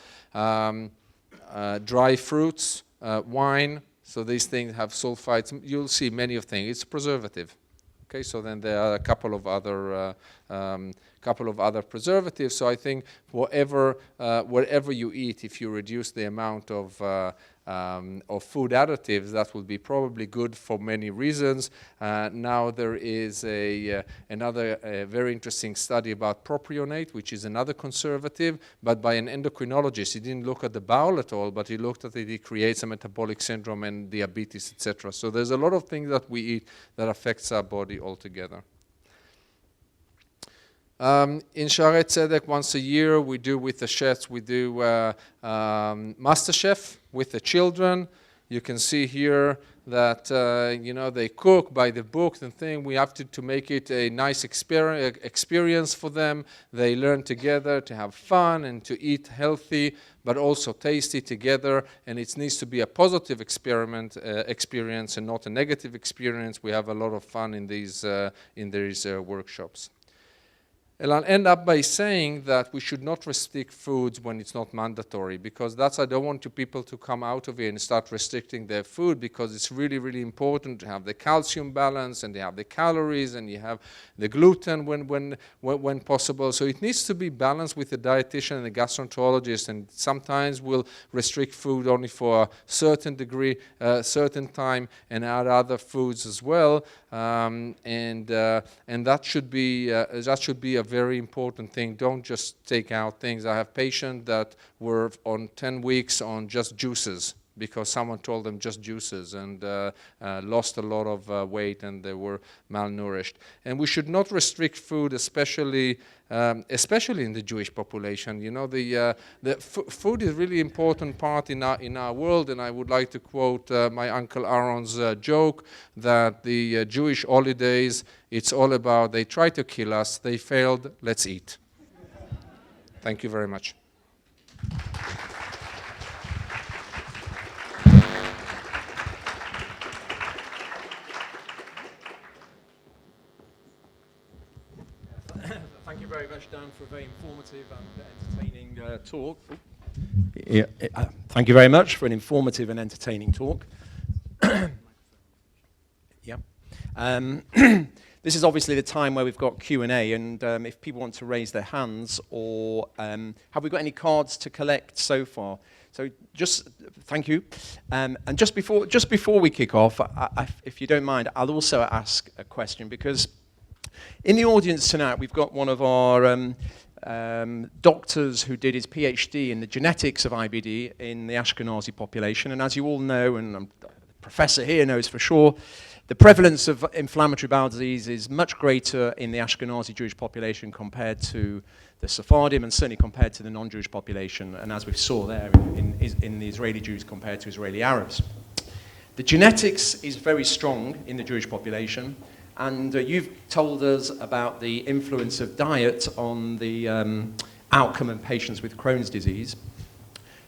dry fruits, wine. So these things have sulfites. You'll see many of things. It's preservative. Okay, so then there are a couple of other preservatives. So I think whatever you eat, if you reduce the amount of food additives, that will be probably good for many reasons. Now there is another very interesting study about propionate, which is another conservative, but by an endocrinologist. He didn't look at the bowel at all, but he looked at it. It creates a metabolic syndrome and diabetes, etc. So there's a lot of things that we eat that affects our body altogether. In Shaare Zedek, once a year, we do with the chefs, we do Masterchef with the children. You can see here that, they cook by the book and thing. We have to make it a nice experience for them. They learn together to have fun and to eat healthy, but also tasty together. And it needs to be a positive experience and not a negative experience. We have a lot of fun in these workshops. And I'll end up by saying that we should not restrict foods when it's not mandatory, because I don't want people to come out of here and start restricting their food, because it's really, really important to have the calcium balance, and they have the calories, and you have the gluten when possible. So it needs to be balanced with the dietitian and the gastroenterologist, and sometimes we'll restrict food only for a certain degree, certain time, and add other foods as well. And that should be a very important thing. Don't just take out things. I have patients that were on 10 weeks on just juices, because someone told them just juices, and lost a lot of weight, and they were malnourished. And we should not restrict food, especially in the Jewish population. You know, food is really important part in our world, and I would like to quote my Uncle Aaron's joke that the Jewish holidays, it's all about they tried to kill us, they failed, let's eat. Thank you very much. Thank you very much, Dan, for a very informative and entertaining talk. Yeah, thank you very much for an informative and entertaining talk. Yeah. This is obviously the time where we've got Q&A, and if people want to raise their hands, or have we got any cards to collect so far? So just thank you. And just before we kick off, if you don't mind, I'll also ask a question, because in the audience tonight, we've got one of our doctors who did his PhD in the genetics of IBD in the Ashkenazi population. And as you all know, and the professor here knows for sure, the prevalence of inflammatory bowel disease is much greater in the Ashkenazi Jewish population compared to the Sephardim, and certainly compared to the non-Jewish population, and as we saw there in the Israeli Jews compared to Israeli Arabs. The genetics is very strong in the Jewish population. And you've told us about the influence of diet on the outcome in patients with Crohn's disease.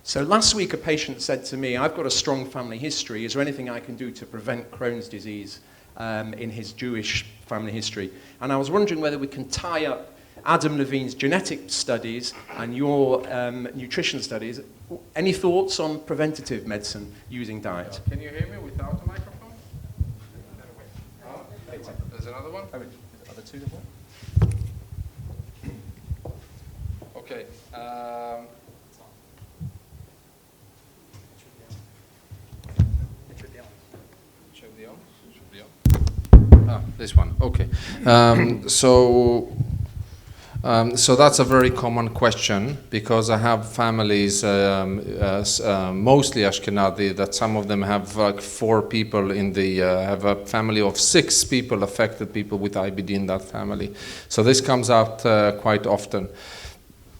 So last week a patient said to me, I've got a strong family history. Is there anything I can do to prevent Crohn's disease in his Jewish family history? And I was wondering whether we can tie up Adam Levine's genetic studies and your nutrition studies. Any thoughts on preventative medicine using diet? Can you hear me without a microphone? There's another one? Are there two of them? Okay. Should be on. This one. Okay. So that's a very common question, because I have families, mostly Ashkenazi, that some of them have like 4 people have a family of 6 people, affected people with IBD in that family. So this comes out quite often.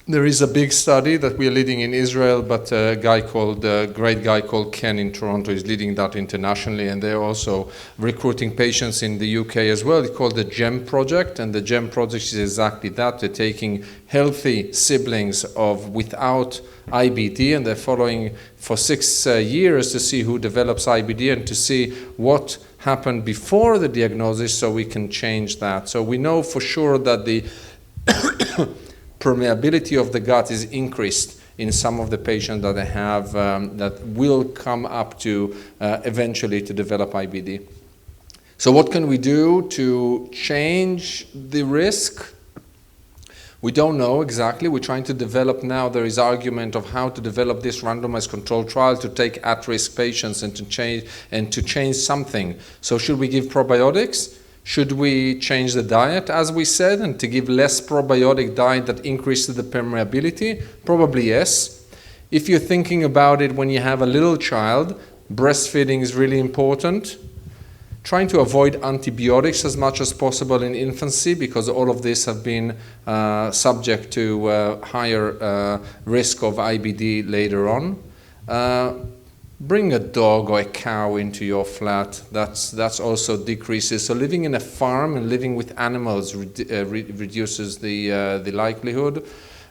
There is a big study that we are leading in Israel, but a great guy called Ken in Toronto is leading that internationally, and they're also recruiting patients in the UK as well. It's called the GEM project, and the GEM project is exactly that. They're taking healthy siblings without IBD, and they're following for 6 years to see who develops IBD and to see what happened before the diagnosis, so we can change that. So we know for sure that the permeability of the gut is increased in some of the patients that they have that will come up to eventually to develop IBD. So what can we do to change the risk? We don't know exactly. We're trying to develop now. There is argument of how to develop this randomized controlled trial to take at-risk patients and to change something. So should we give probiotics? Should we change the diet, as we said, and to give less probiotic diet that increases the permeability? Probably yes. If you're thinking about it when you have a little child, breastfeeding is really important. Trying to avoid antibiotics as much as possible in infancy, because all of this have been subject to higher risk of IBD later on. Bring a dog or a cow into your flat. That's also decreases. So living in a farm and living with animals reduces the likelihood.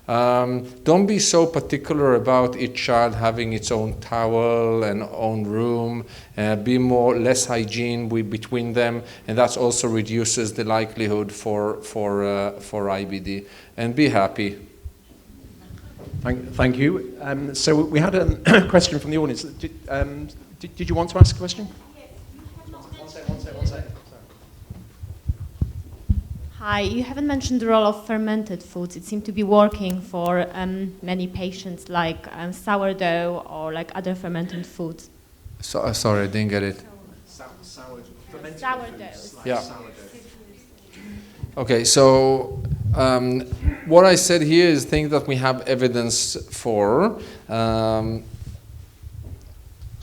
Don't be so particular about each child having its own towel and own room. Be less hygiene between them, and that also reduces the likelihood for IBD. And be happy. Thank you. So we had a question from the audience. Did you want to ask a question? Yes. One second. Hi, you haven't mentioned the role of fermented foods. It seemed to be working for many patients, like sourdough or like other fermented foods. Sorry, I didn't get it. Sourdough. Yeah. Okay, so what I said here is things that we have evidence for.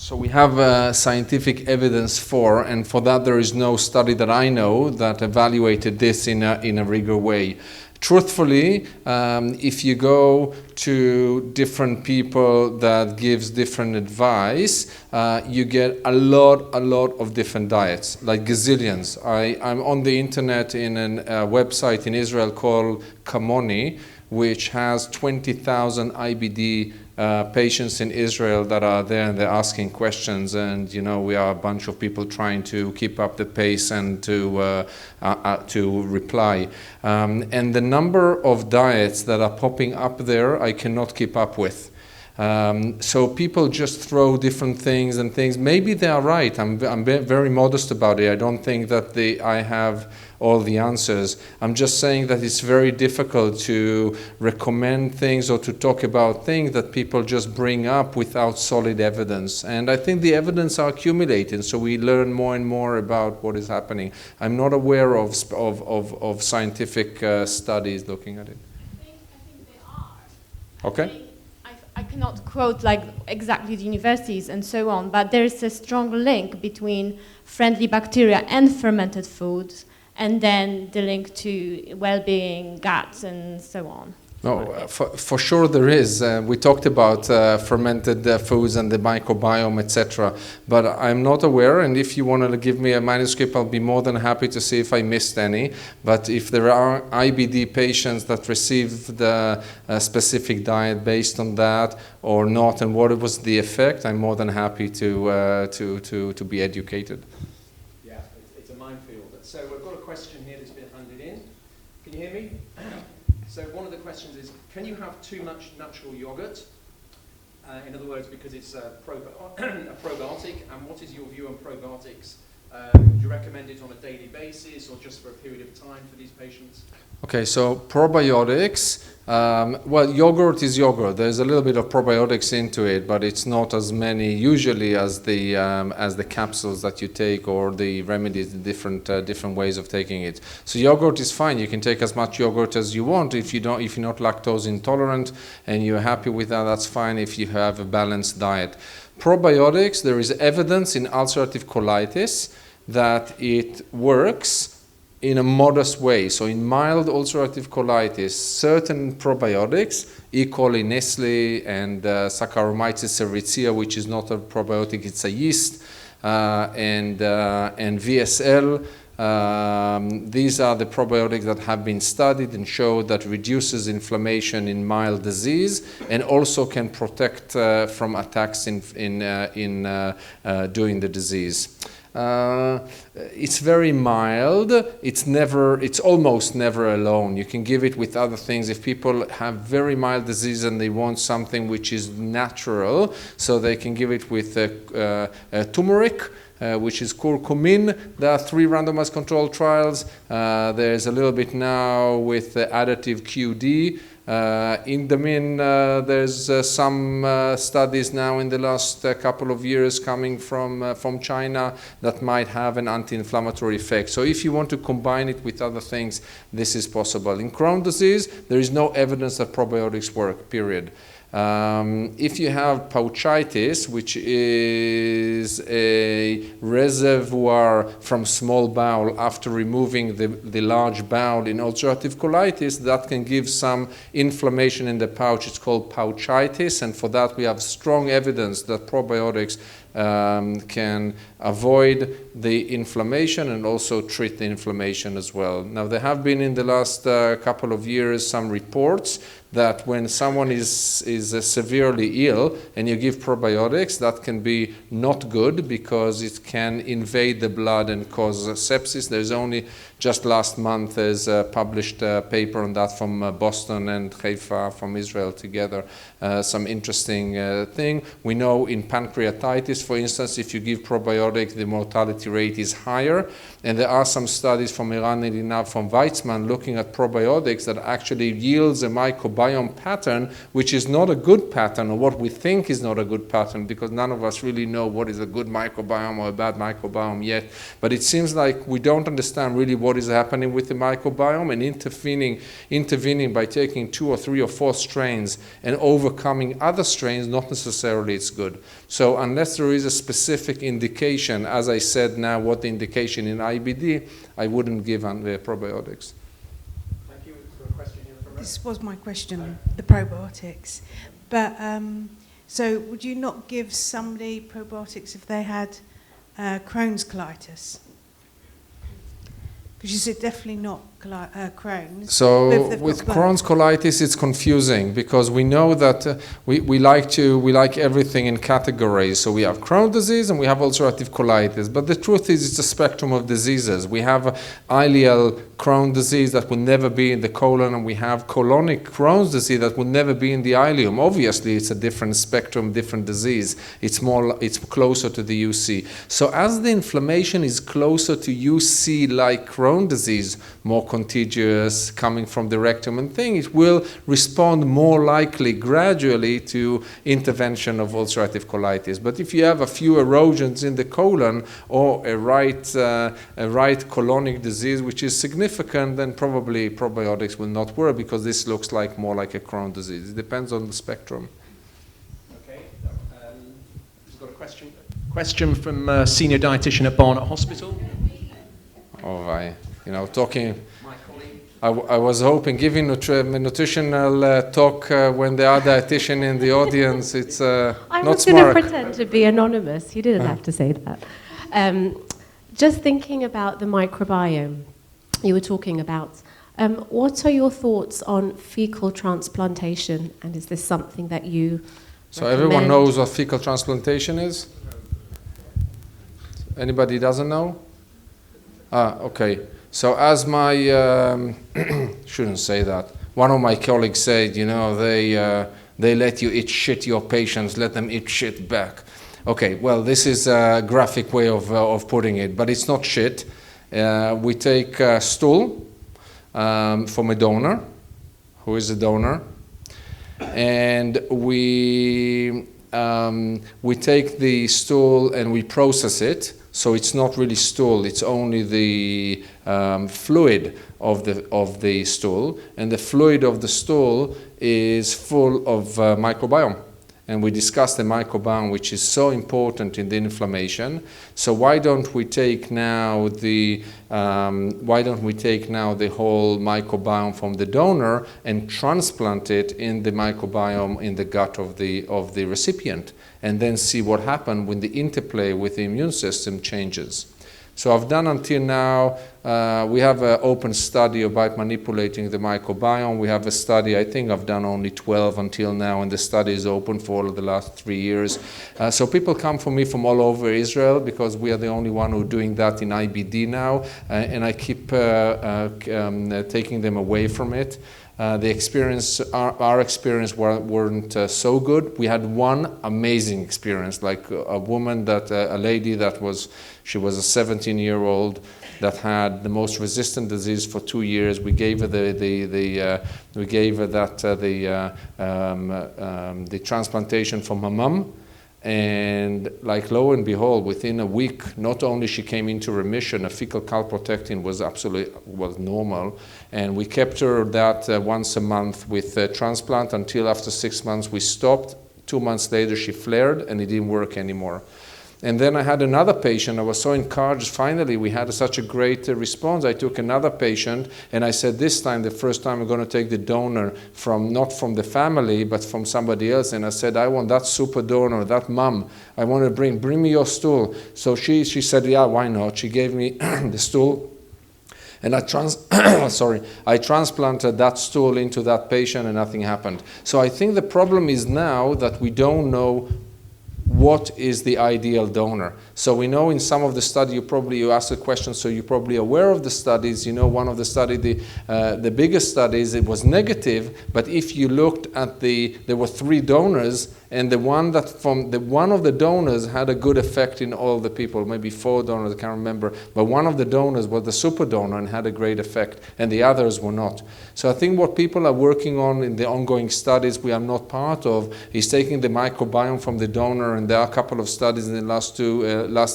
So we have scientific evidence for, and for that there is no study that I know that evaluated this in a rigor way. Truthfully, if you go to different people that gives different advice, you get a lot of different diets, like gazillions. I'm on the internet in a website in Israel called Kamoni, which has 20,000 IBD patients in Israel that are there, and they're asking questions, and you know, we are a bunch of people trying to keep up the pace and to reply. And the number of diets that are popping up there, I cannot keep up with. So people just throw different things and things. Maybe they are right. I'm very modest about it. I don't think that I have all the answers. I'm just saying that it's very difficult to recommend things or to talk about things that people just bring up without solid evidence. And I think the evidence are accumulating, so we learn more and more about what is happening. I'm not aware of scientific studies looking at it. I think they are. Okay. I cannot quote like exactly the universities and so on, but there is a strong link between friendly bacteria and fermented foods, and then the link to well-being, guts, and so on. No, for sure there is. We talked about fermented foods and the microbiome, etc. But I'm not aware, and if you want to give me a manuscript, I'll be more than happy to see if I missed any. But if there are IBD patients that received a specific diet based on that or not, and what was the effect, I'm more than happy to be educated. Yeah, it's a minefield. So we've got a question here that's been handed in. Can you hear me? So one of the questions is, can you have too much natural yogurt? In other words, because it's a probiotic, and what is your view on probiotics? Do you recommend it on a daily basis or just for a period of time for these patients? Okay, so probiotics, well, yogurt is yogurt. There's a little bit of probiotics into it, but it's not as many usually as the capsules that you take or the remedies, the different ways of taking it. So yogurt is fine. You can take as much yogurt as you want. If you're not lactose intolerant and you're happy with that, that's fine if you have a balanced diet. Probiotics, there is evidence in ulcerative colitis that it works in a modest way. So in mild ulcerative colitis, certain probiotics, E. coli, Nestle, and Saccharomyces cerevisiae, which is not a probiotic, it's a yeast, and VSL. These are the probiotics that have been studied and showed that reduces inflammation in mild disease and also can protect from attacks during the disease. It's very mild. It's almost never alone. You can give it with other things. If people have very mild disease and they want something which is natural, so they can give it with turmeric, which is curcumin. There are 3 randomized controlled trials. There's a little bit now with additive QD. Indamin, there's some studies now in the last couple of years coming from China that might have an anti-inflammatory effect. So if you want to combine it with other things, this is possible. In Crohn's disease, there is no evidence that probiotics work, period. If you have pouchitis, which is a reservoir from small bowel after removing the large bowel in ulcerative colitis, that can give some inflammation in the pouch. It's called pouchitis, and for that we have strong evidence that probiotics can avoid the inflammation and also treat the inflammation as well. Now, there have been in the last couple of years some reports that when someone is severely ill and you give probiotics, that can be not good because it can invade the blood and cause sepsis. There's only just last month there's a published paper on that from Boston and Haifa from Israel together. Some interesting thing. We know in pancreatitis, for instance, if you give probiotics, the mortality rate is higher. And there are some studies from Iran and now from Weizmann looking at probiotics that actually yields a microbiome pattern, which is not a good pattern, or what we think is not a good pattern, because none of us really know what is a good microbiome or a bad microbiome yet. But it seems like we don't understand really what is happening with the microbiome, and intervening by taking 2 or 3 or 4 strains and overcoming other strains, not necessarily it's good. So unless there is a specific indication, as I said now, what the indication in IBD, I wouldn't give probiotics. Thank you. For a question here from This was my question, the probiotics. But so would you not give somebody probiotics if they had Crohn's colitis? Because you said definitely not Crohn's. So with Crohn's colitis, it's confusing because we know that we like everything in categories. So we have Crohn's disease and we have ulcerative colitis. But the truth is, it's a spectrum of diseases. We have ileal Crohn's disease that will never be in the colon, and we have colonic Crohn's disease that will never be in the ileum. Obviously, it's a different spectrum, different disease. It's closer to the UC. So as the inflammation is closer to UC-like Crohn's disease, more contagious, coming from the rectum and thing, it will respond more likely gradually to intervention of ulcerative colitis. But if you have a few erosions in the colon or a right colonic disease which is significant, then probably probiotics will not work because this looks like more like a Crohn's disease. It depends on the spectrum. Okay. We've got a question from senior dietitian at Barnet Hospital. Oh, talking. I was hoping, giving nutritional talk when there are dietitian in the audience, it's not smart. I was going to pretend to be anonymous. You didn't have to say that. Just thinking about the microbiome you were talking about, what are your thoughts on fecal transplantation? And is this something that you So everyone knows what fecal transplantation is? Anybody doesn't know? Okay. So as my, shouldn't say that. One of my colleagues said, they let you eat shit, your patients, let them eat shit back. Okay, well, this is a graphic way of putting it, but it's not shit. We take stool from a donor, who is a donor, and we take the stool and we process it. So it's not really stool, it's only the fluid of the stool, and the fluid of the stool is full of microbiome. And we discussed the microbiome, which is so important in the inflammation. So why don't we take now the whole microbiome from the donor and transplant it in the microbiome in the gut of the recipient, and then see what happens when the interplay with the immune system changes. So I've done until now, we have an open study about manipulating the microbiome. We have a study, I think I've done only 12 until now, and the study is open for the last 3 years. So people come for me from all over Israel because we are the only one who's doing that in IBD now, and I keep taking them away from it. The experience, our experience weren't so good. We had one amazing experience, like a woman a lady she was a 17-year-old that had the most resistant disease for 2 years. We gave her the transplantation from her mum. And like lo and behold, within a week, not only she came into remission, a fecal calprotectin was normal, and we kept her that once a month with transplant until after 6 months we stopped. 2 months later she flared and it didn't work anymore. And then I had another patient. I was so encouraged. Finally, we had such a great response. I took another patient, and I said, this time, the first time, I'm going to take the donor not from the family, but from somebody else. And I said, I want that super donor, that mom. I want to bring me your stool. So she said, yeah, why not? She gave me the stool. And I transplanted that stool into that patient, and nothing happened. So I think the problem is now that we don't know what is the ideal donor. So we know in some of the study, you asked a question, so you're probably aware of the studies. One of the study, the biggest studies, it was negative, but if you looked at there were 3 donors, and the one of the donors had a good effect in all the people, maybe 4 donors, I can't remember, but one of the donors was the super donor and had a great effect, and the others were not. So I think what people are working on in the ongoing studies we are not part of is taking the microbiome from the donor, and there are a couple of studies in the last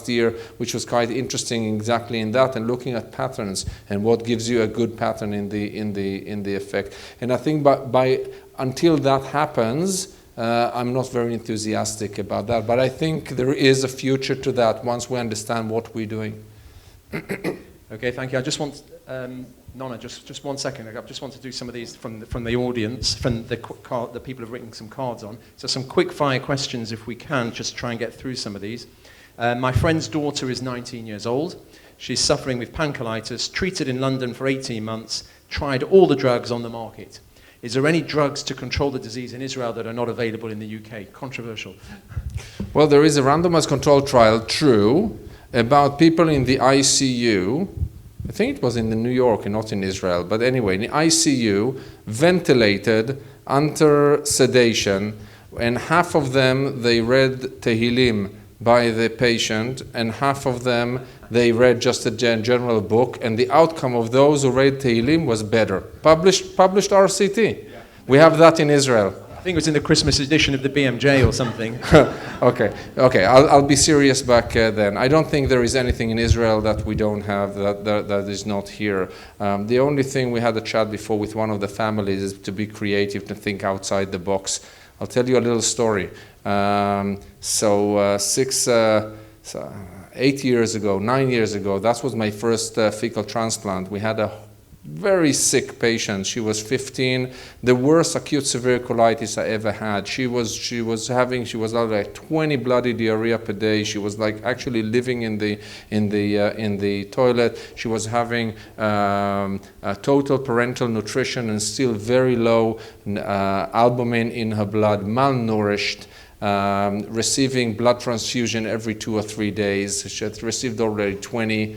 year which was quite interesting exactly in that, and looking at patterns and what gives you a good pattern in the effect. And I think by until that happens, I'm not very enthusiastic about that. But I think there is a future to that once we understand what we're doing. Okay, thank you. I just want, Nonna, just 1 second. I just want to do some of these from the audience, from the people who've written some cards on. So some quick fire questions if we can, just try and get through some of these. My friend's daughter is 19 years old. She's suffering with pancolitis, treated in London for 18 months, tried all the drugs on the market. Is there any drugs to control the disease in Israel that are not available in the UK? Controversial. Well, there is a randomized control trial, true, about people in the ICU. I think it was in New York and not in Israel, but anyway, in the ICU, ventilated, under sedation, and half of them, they read Tehillim by the patient, and half of them, they read just a general book, and the outcome of those who read Tehillim was better. Published RCT. Yeah. We have that in Israel. I think it was in the Christmas edition of the BMJ or something. Okay. I'll be serious back then. I don't think there is anything in Israel that we don't have that is not here. The only thing we had a chat before with one of the families is to be creative, to think outside the box. I'll tell you a little story. 8 years ago, 9 years ago, that was my first fecal transplant. We had a very sick patient. She was 15, the worst acute severe colitis I ever had. She was like 20 bloody diarrhea per day. She was like actually living in the toilet. She was having total parental nutrition and still very low albumin in her blood, malnourished. Receiving blood transfusion every 2 or 3 days. She had received already 20.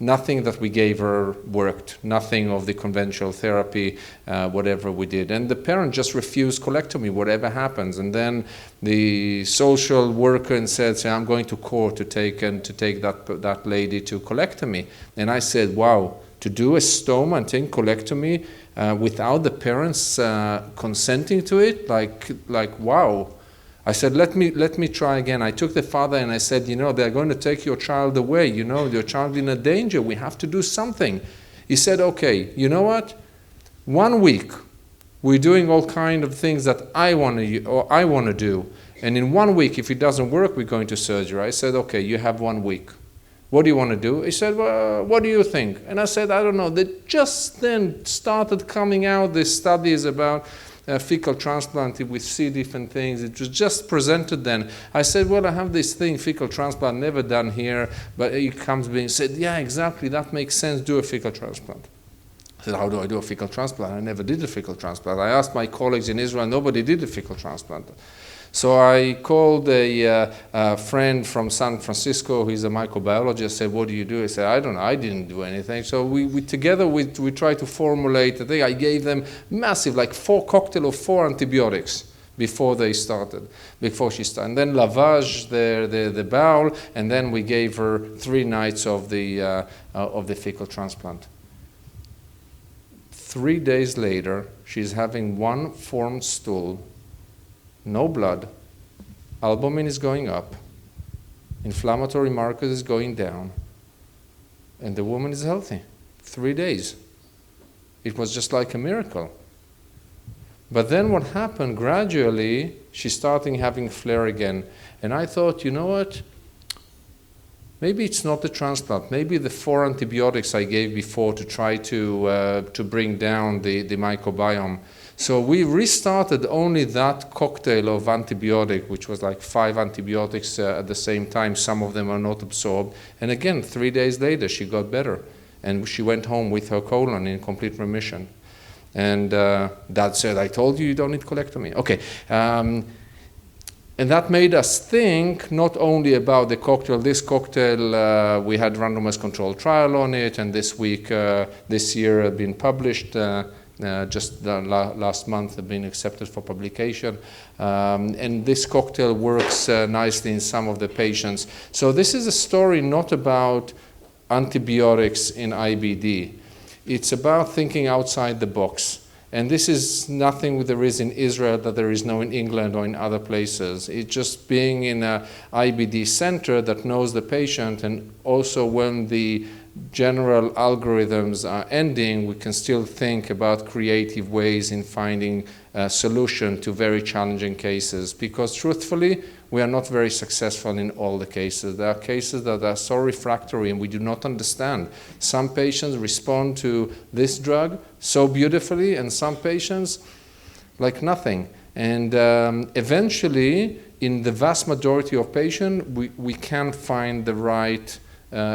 Nothing that we gave her worked. Nothing of the conventional therapy, whatever we did. And the parent just refused colectomy, whatever happens. And then the social worker said, I'm going to court to take that lady to colectomy. And I said, wow, to do a stoma and take colectomy without the parents consenting to it, like wow. I said, let me try again. I took the father and I said, they're going to take your child away. Your child in a danger. We have to do something. He said, okay, you know what? 1 week, we're doing all kind of things that I want to do. And in 1 week, if it doesn't work, we're going to surgery. I said, okay, you have 1 week. What do you want to do? He said, well, what do you think? And I said, I don't know. They just then started coming out these studies about fecal transplant with C. diff and things. It was just presented then. I said, well, I have this thing, fecal transplant, never done here. But he comes being said, yeah, exactly, that makes sense, do a fecal transplant. I said, how do I do a fecal transplant? I never did a fecal transplant. I asked my colleagues in Israel, nobody did a fecal transplant. So I called a friend from San Francisco, he's a microbiologist, said, what do you do? I said, I don't know, I didn't do anything. So we together tried to formulate a thing. I gave them massive, like cocktail of 4 antibiotics before she started. And then lavage the bowel, and then we gave her 3 nights of the fecal transplant. 3 days later, she's having 1 formed stool, no blood, albumin is going up, inflammatory markers is going down, and the woman is healthy. 3 days. It was just like a miracle. But then what happened, gradually, she started having flare again. And I thought, you know what? Maybe it's not the transplant. Maybe the 4 antibiotics I gave before to try to bring down the microbiome. So we restarted only that cocktail of antibiotic, which was like 5 antibiotics at the same time. Some of them are not absorbed. And again, 3 days later, she got better. And she went home with her colon in complete remission. And Dad said, I told you don't need colectomy. Okay. And that made us think not only about the cocktail. This cocktail, we had randomized controlled trial on it. And this year, been published. Just last month have been accepted for publication. And this cocktail works nicely in some of the patients. So this is a story not about antibiotics in IBD. It's about thinking outside the box. And this is nothing there is in Israel that there is no in England or in other places. It's just being in an IBD center that knows the patient, and also when the general algorithms are ending, we can still think about creative ways in finding a solution to very challenging cases, because truthfully, we are not very successful in all the cases. There are cases that are so refractory and we do not understand. Some patients respond to this drug so beautifully, and some patients like nothing. And eventually, in the vast majority of patients, we can find the right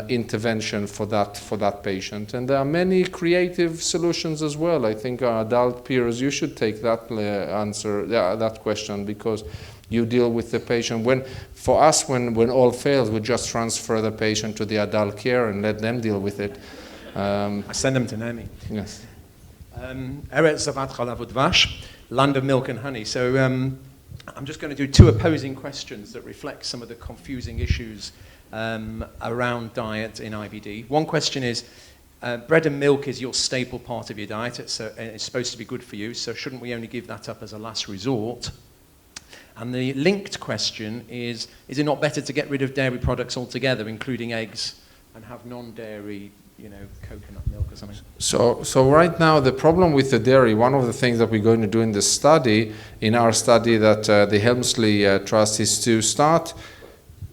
intervention for that patient. And there are many creative solutions as well. I think our adult peers, you should take that that question, because you deal with the patient. For us, when all fails, we just transfer the patient to the adult care and let them deal with it. I send them to Naomi. Yes. Eretz Zavat Chalavut Vash, land of milk and honey. So I'm just going to do two opposing questions that reflect some of the confusing issues around diet in IBD. One question is, bread and milk is your staple part of your diet, it's supposed to be good for you, so shouldn't we only give that up as a last resort? And the linked question is it not better to get rid of dairy products altogether, including eggs, and have non-dairy, coconut milk or something? So right now, the problem with the dairy, one of the things that we're going to do in this study, in our study that the Helmsley Trust, is to start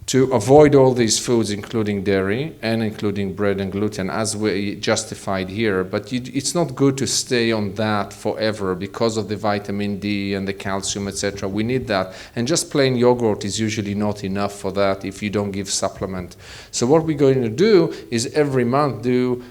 to avoid all these foods, including dairy and including bread and gluten, as we justified here. But it's not good to stay on that forever because of the vitamin D and the calcium, etc. We need that. And just plain yogurt is usually not enough for that if you don't give supplement. So what we're going to do is every month do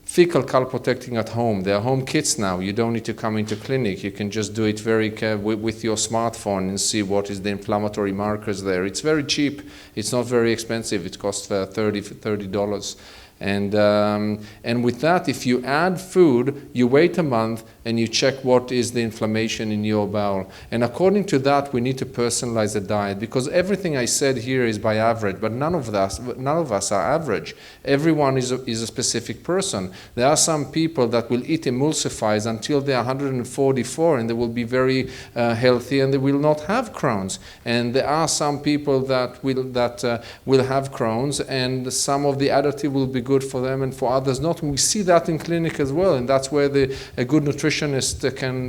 fecal calprotecting at home. There are home kits now. You don't need to come into clinic. You can just do it with your smartphone and see what is the inflammatory markers there. It's very cheap. It's not very expensive. It costs $30. And with that, if you add food, you wait a month and you check what is the inflammation in your bowel. And according to that, we need to personalize the diet, because everything I said here is by average, but none of us are average. Everyone is a specific person. There are some people that will eat emulsifiers until they are 144 and they will be very healthy and they will not have Crohn's. And there are some people that will have Crohn's, and some of the additive will be good for them and for others not. And we see that in clinic as well, and that's where a good nutritionist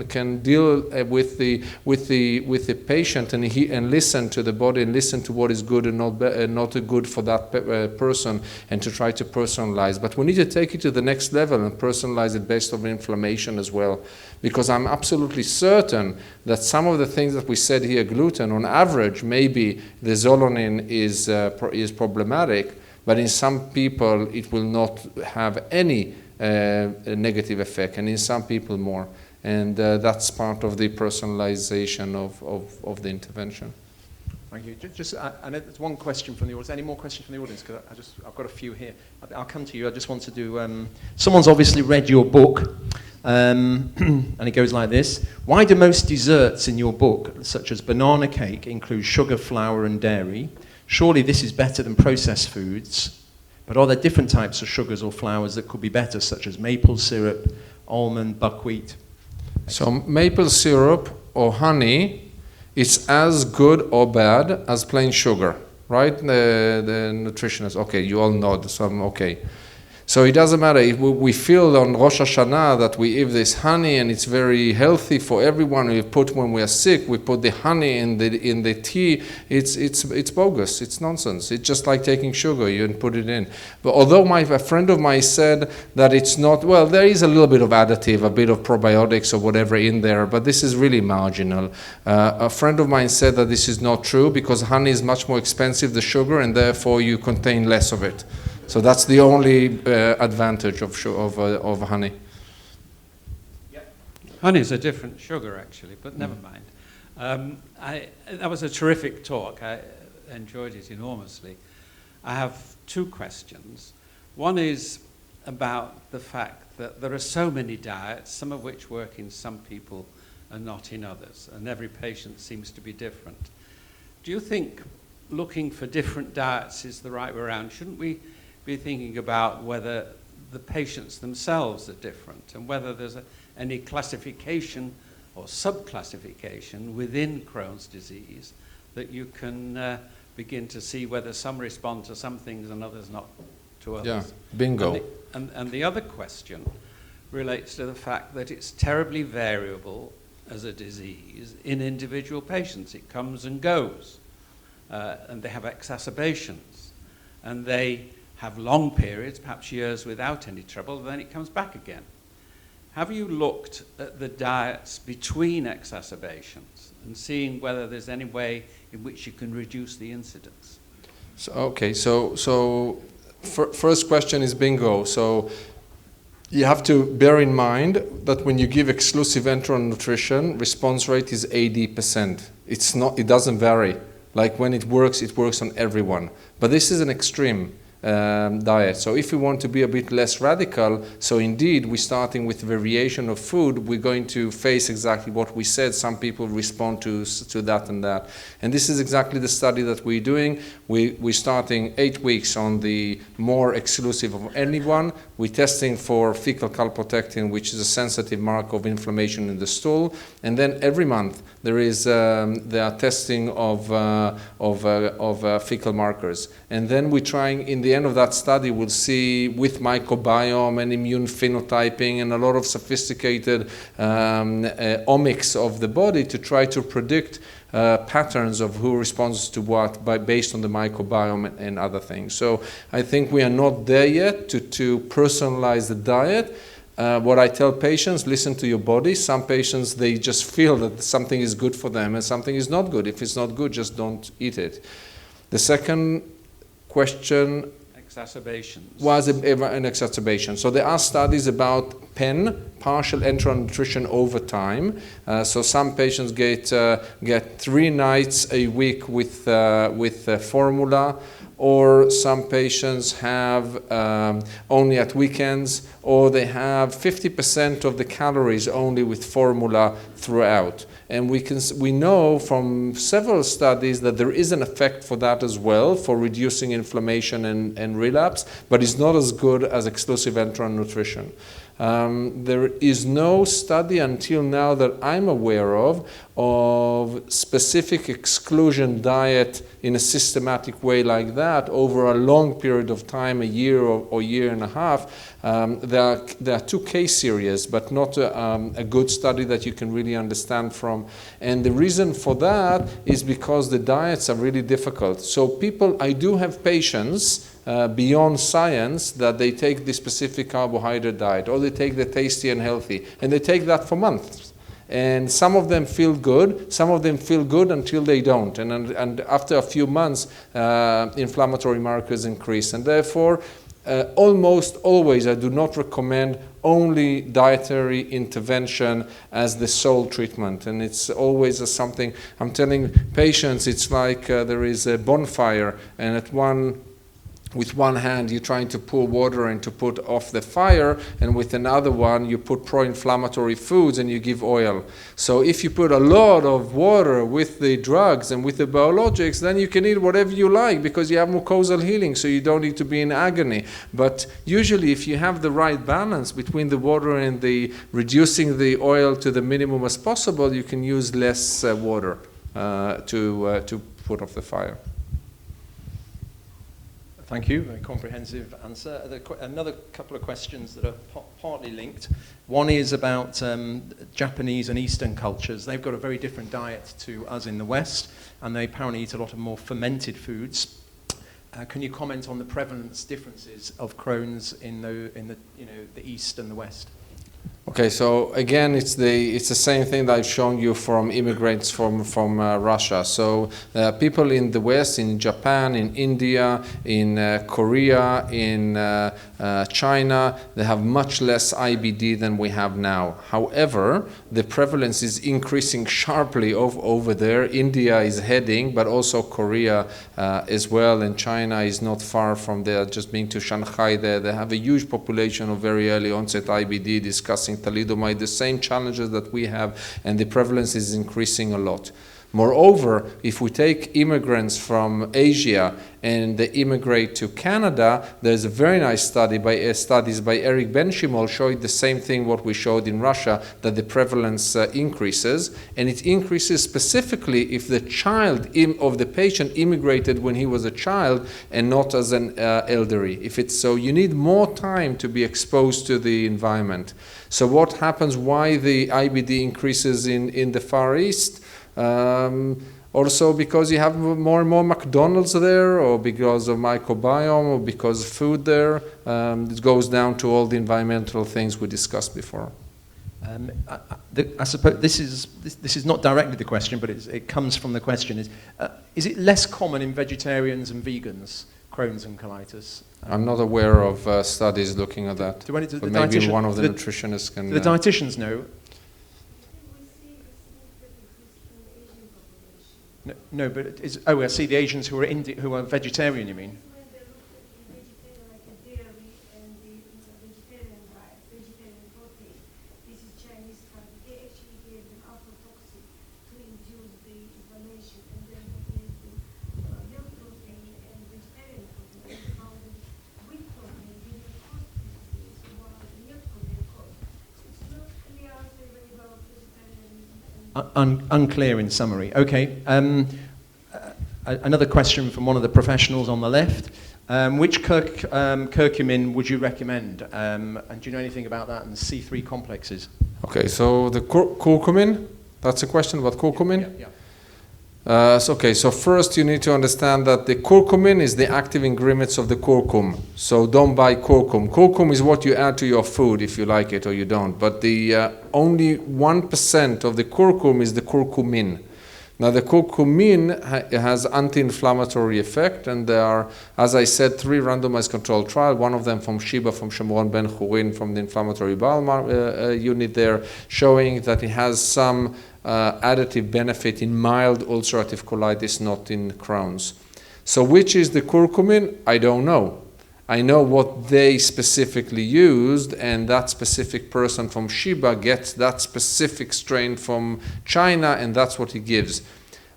can deal with the patient and listen to the body and listen to what is good and not good for that person, and to try to personalize. But we need to take it to the next level and personalize it based on inflammation as well, because I'm absolutely certain that some of the things that we said here, gluten, on average, maybe the zolonin is problematic, but in some people it will not have any negative effect, and in some people more. And that's part of the personalization of the intervention. Thank you. I know there's one question from the audience. Any more questions from the audience? Because I've got a few here. I'll come to you. I just want to do... someone's obviously read your book, and it goes like this. Why do most desserts in your book, such as banana cake, include sugar, flour, and dairy? Surely this is better than processed foods, but are there different types of sugars or flours that could be better, such as maple syrup, almond, buckwheat? So maple syrup or honey is as good or bad as plain sugar, right? The nutritionist, okay, you all nod, so I'm okay. So it doesn't matter if we feel on Rosh Hashanah that we eat this honey and it's very healthy for everyone. When we are sick, we put the honey in the tea. It's bogus. It's nonsense. It's just like taking sugar. You put it in. But although a friend of mine said that it's not, well, there is a little bit of additive, a bit of probiotics or whatever in there, but this is really marginal. A friend of mine said that this is not true because honey is much more expensive than sugar, and therefore you contain less of it. So that's the only advantage of honey. Yep. Honey is a different sugar, actually, but never mind. That was a terrific talk. I enjoyed it enormously. I have two questions. One is about the fact that there are so many diets, some of which work in some people and not in others, and every patient seems to be different. Do you think looking for different diets is the right way around? Shouldn't we be thinking about whether the patients themselves are different and whether there's any classification or subclassification within Crohn's disease that you can begin to see whether some respond to some things and others not to to others. Yeah, bingo. And the other question relates to the fact that it's terribly variable as a disease in individual patients. It comes and goes, and they have exacerbations, and they have long periods, perhaps years without any trouble, then it comes back again. Have you looked at the diets between exacerbations and seeing whether there's any way in which you can reduce the incidence? So first question is bingo. So you have to bear in mind that when you give exclusive enteral nutrition, response rate is 80%. It doesn't vary. Like when it works on everyone. But this is an extreme diet. So if we want to be a bit less radical, so indeed we're starting with variation of food, we're going to face exactly what we said. Some people respond to that and that. And this is exactly the study that we're doing. We're starting 8 weeks on the more exclusive of anyone. We're testing for fecal calprotectin, which is a sensitive marker of inflammation in the stool. And then every month there is the testing of fecal markers. And then we're trying, in the end of that study, we'll see with microbiome and immune phenotyping and a lot of sophisticated omics of the body to try to predict patterns of who responds to what based on the microbiome and other things. So I think we are not there yet to personalize the diet. What I tell patients, listen to your body. Some patients, they just feel that something is good for them and something is not good. If it's not good, just don't eat it. The second question exacerbations was an exacerbation. So there are studies about PEN, partial enteral nutrition over time. So some patients get 3 nights a week with formula, or some patients have only at weekends, or they have 50% of the calories only with formula throughout. And we know from several studies that there is an effect for that as well, for reducing inflammation and relapse, but it's not as good as exclusive enteral nutrition. There is no study until now that I'm aware of specific exclusion diet in a systematic way like that over a long period of time, a year or year and a half. There are 2 case series, but not a good study that you can really understand from. And the reason for that is because the diets are really difficult. So I do have patients beyond science that they take the specific carbohydrate diet, or they take the tasty and healthy, and they take that for months. And some of them feel good, some of them feel good until they don't. And after a few months, inflammatory markers increase. And therefore, almost always I do not recommend only dietary intervention as the sole treatment. And it's always something, I'm telling patients, it's like there is a bonfire, and with one hand you're trying to pour water in to put off the fire, and with another one you put pro-inflammatory foods and you give oil. So if you put a lot of water with the drugs and with the biologics, then you can eat whatever you like because you have mucosal healing, so you don't need to be in agony. But usually if you have the right balance between the water and the reducing the oil to the minimum as possible, you can use less water to put off the fire. Thank you, very comprehensive answer. Another couple of questions that are partly linked. One is about Japanese and Eastern cultures. They've got a very different diet to us in the West, and they apparently eat a lot of more fermented foods. Can you comment on the prevalence differences of Crohn's in the East and the West? Okay, so again, it's the same thing that I've shown you from immigrants from Russia. So people in the West, in Japan, in India, in Korea, in China, they have much less IBD than we have now. However, the prevalence is increasing sharply over there. India is heading, but also Korea as well, and China is not far from there. Just being to Shanghai there, they have a huge population of very early onset IBD, discussing thalidomide, the same challenges that we have, and the prevalence is increasing a lot. Moreover, if we take immigrants from Asia and they immigrate to Canada, there's a very nice study by studies by Eric Benchimol showing the same thing what we showed in Russia, that the prevalence increases, and it increases specifically if the child of the patient immigrated when he was a child and not as an elderly. If it's so, you need more time to be exposed to the environment. So what happens? Why the IBD increases in the Far East? Also because you have more and more McDonald's there, or because of microbiome, or because of food there. It goes down to all the environmental things we discussed before. I suppose this is not directly the question, but it comes from the question: is it less common in vegetarians and vegans, Crohn's and colitis? I'm not aware of studies looking at that. Do But maybe one of the nutritionists can. Do the dietitians know? No, but I see the Asians who are vegetarian. You mean? Unclear in summary. Okay. Another question from one of the professionals on the left. Which curcumin would you recommend? And do you know anything about that and C3 complexes? Okay, so the curcumin, that's a question about curcumin? Yeah. So first you need to understand that the curcumin is the active ingredients of the curcum. So don't buy curcum. Curcum is what you add to your food if you like it or you don't. But the only 1% of the curcum is the curcumin. Now the curcumin has anti-inflammatory effect, and there are, as I said, 3 randomized controlled trials, one of them from Sheba, from Shimron Ben Churin, from the inflammatory bowel unit there, showing that it has some additive benefit in mild ulcerative colitis, not in Crohn's. So which is the curcumin? I don't know. I know what they specifically used, and that specific person from Sheba gets that specific strain from China, and that's what he gives.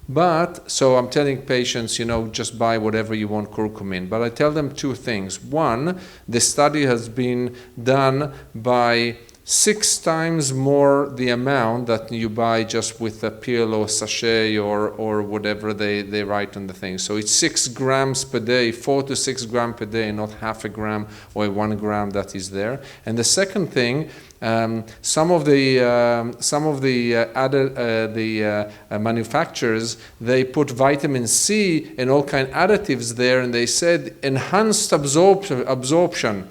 But, so I'm telling patients, just buy whatever you want curcumin. But I tell them 2 things. One, the study has been done by 6 times more the amount that you buy just with a pill or sachet or whatever they write on the thing. So it's 6 grams per day, 4 to 6 grams per day, not half a gram or 1 gram that is there. And the second thing, some of the manufacturers, they put vitamin C and all kind of additives there, and they said enhanced absorption.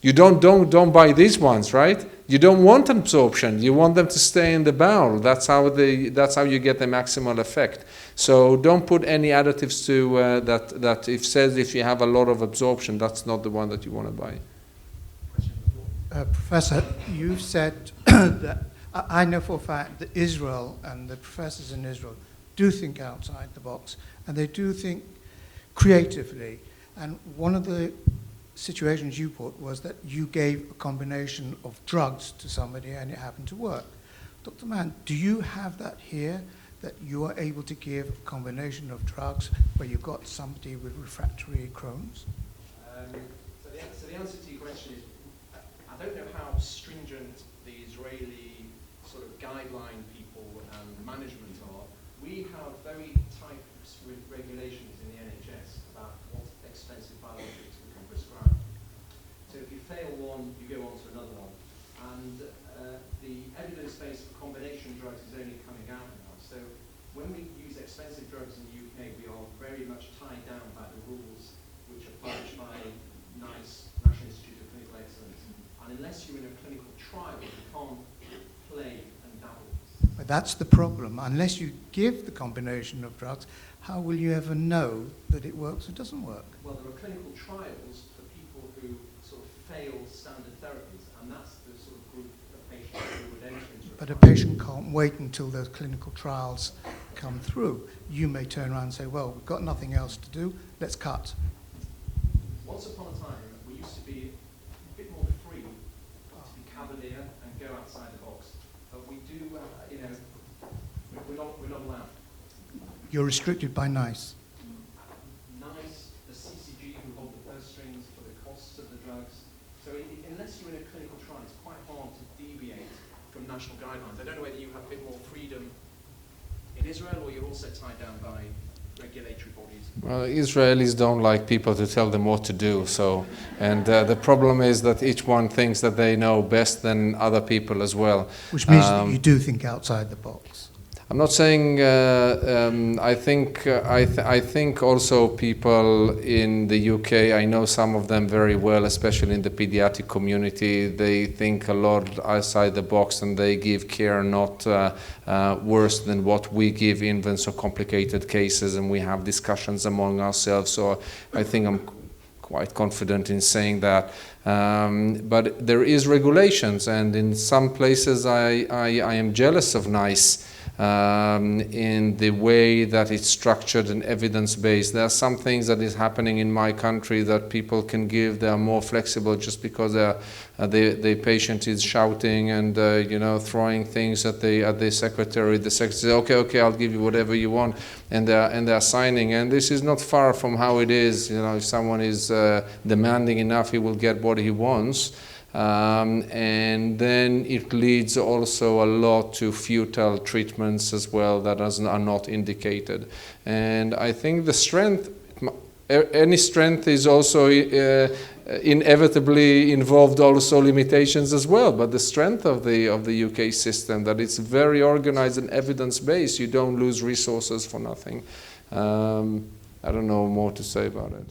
You don't buy these ones, right? You don't want absorption. You want them to stay in the bowel. That's how you get the maximal effect. So don't put any additives to that if says if you have a lot of absorption, that's not the one that you want to buy. Professor, you said that I know for a fact that Israel and the professors in Israel do think outside the box, and they do think creatively. And one of the situations you put was that you gave a combination of drugs to somebody and it happened to work. Dr. Mann, do you have that here, that you are able to give a combination of drugs where you've got somebody with refractory Crohn's? So the answer to your question is, I don't know how stringent the Israeli sort of guideline people and management are. We have very tight regulations in the NHS about what expensive biologics we can prescribe. So if you fail one, you go on to another one. And the evidence base for combination drugs is only coming out now. So when we use expensive drugs in the UK, we are very much tied down by the rules which are published by NICE, National Institute of Clinical Excellence. And unless you're in a clinical trial, you can't play and dabble. But that's the problem. Unless you give the combination of drugs, how will you ever know that it works or doesn't work? Well, there are clinical trials for people who sort of fail standard therapies, and that's the sort of group of patients who would enter into it. But a patient can't wait until those clinical trials come through. You may turn around and say, well, we've got nothing else to do, let's cut. Once upon a time, we used to be a bit more free, to be cavalier and go outside the box. But we do, we're not allowed. you're restricted by NICE. NICE, the CCG who hold the purse strings for the costs of the drugs. So unless you're in a clinical trial, it's quite hard to deviate from national guidelines. I don't know whether you have a bit more freedom in Israel or you're also tied down by regulatory bodies. Well, Israelis don't like people to tell them what to do. So, and the problem is that each one thinks that they know best than other people as well. Which means that you do think outside the box. I'm not saying. I think also people in the UK. I know some of them very well, especially in the pediatric community. They think a lot outside the box, and they give care not worse than what we give infants or complicated cases. And we have discussions among ourselves. So I think I'm quite confident in saying that. But there is regulations, and in some places I am jealous of NICE. In the way that it's structured and evidence-based. There are some things that is happening in my country that people can give. They are more flexible just because the patient is shouting and throwing things at the secretary. The secretary says, okay, I'll give you whatever you want, and they're signing. And this is not far from how it is. If someone is demanding enough, he will get what he wants. And then it leads also a lot to futile treatments as well that are not indicated. And I think the strength, any strength is also inevitably involved also limitations as well. But the strength of the UK system, that it's very organized and evidence-based, you don't lose resources for nothing. I don't know more to say about it.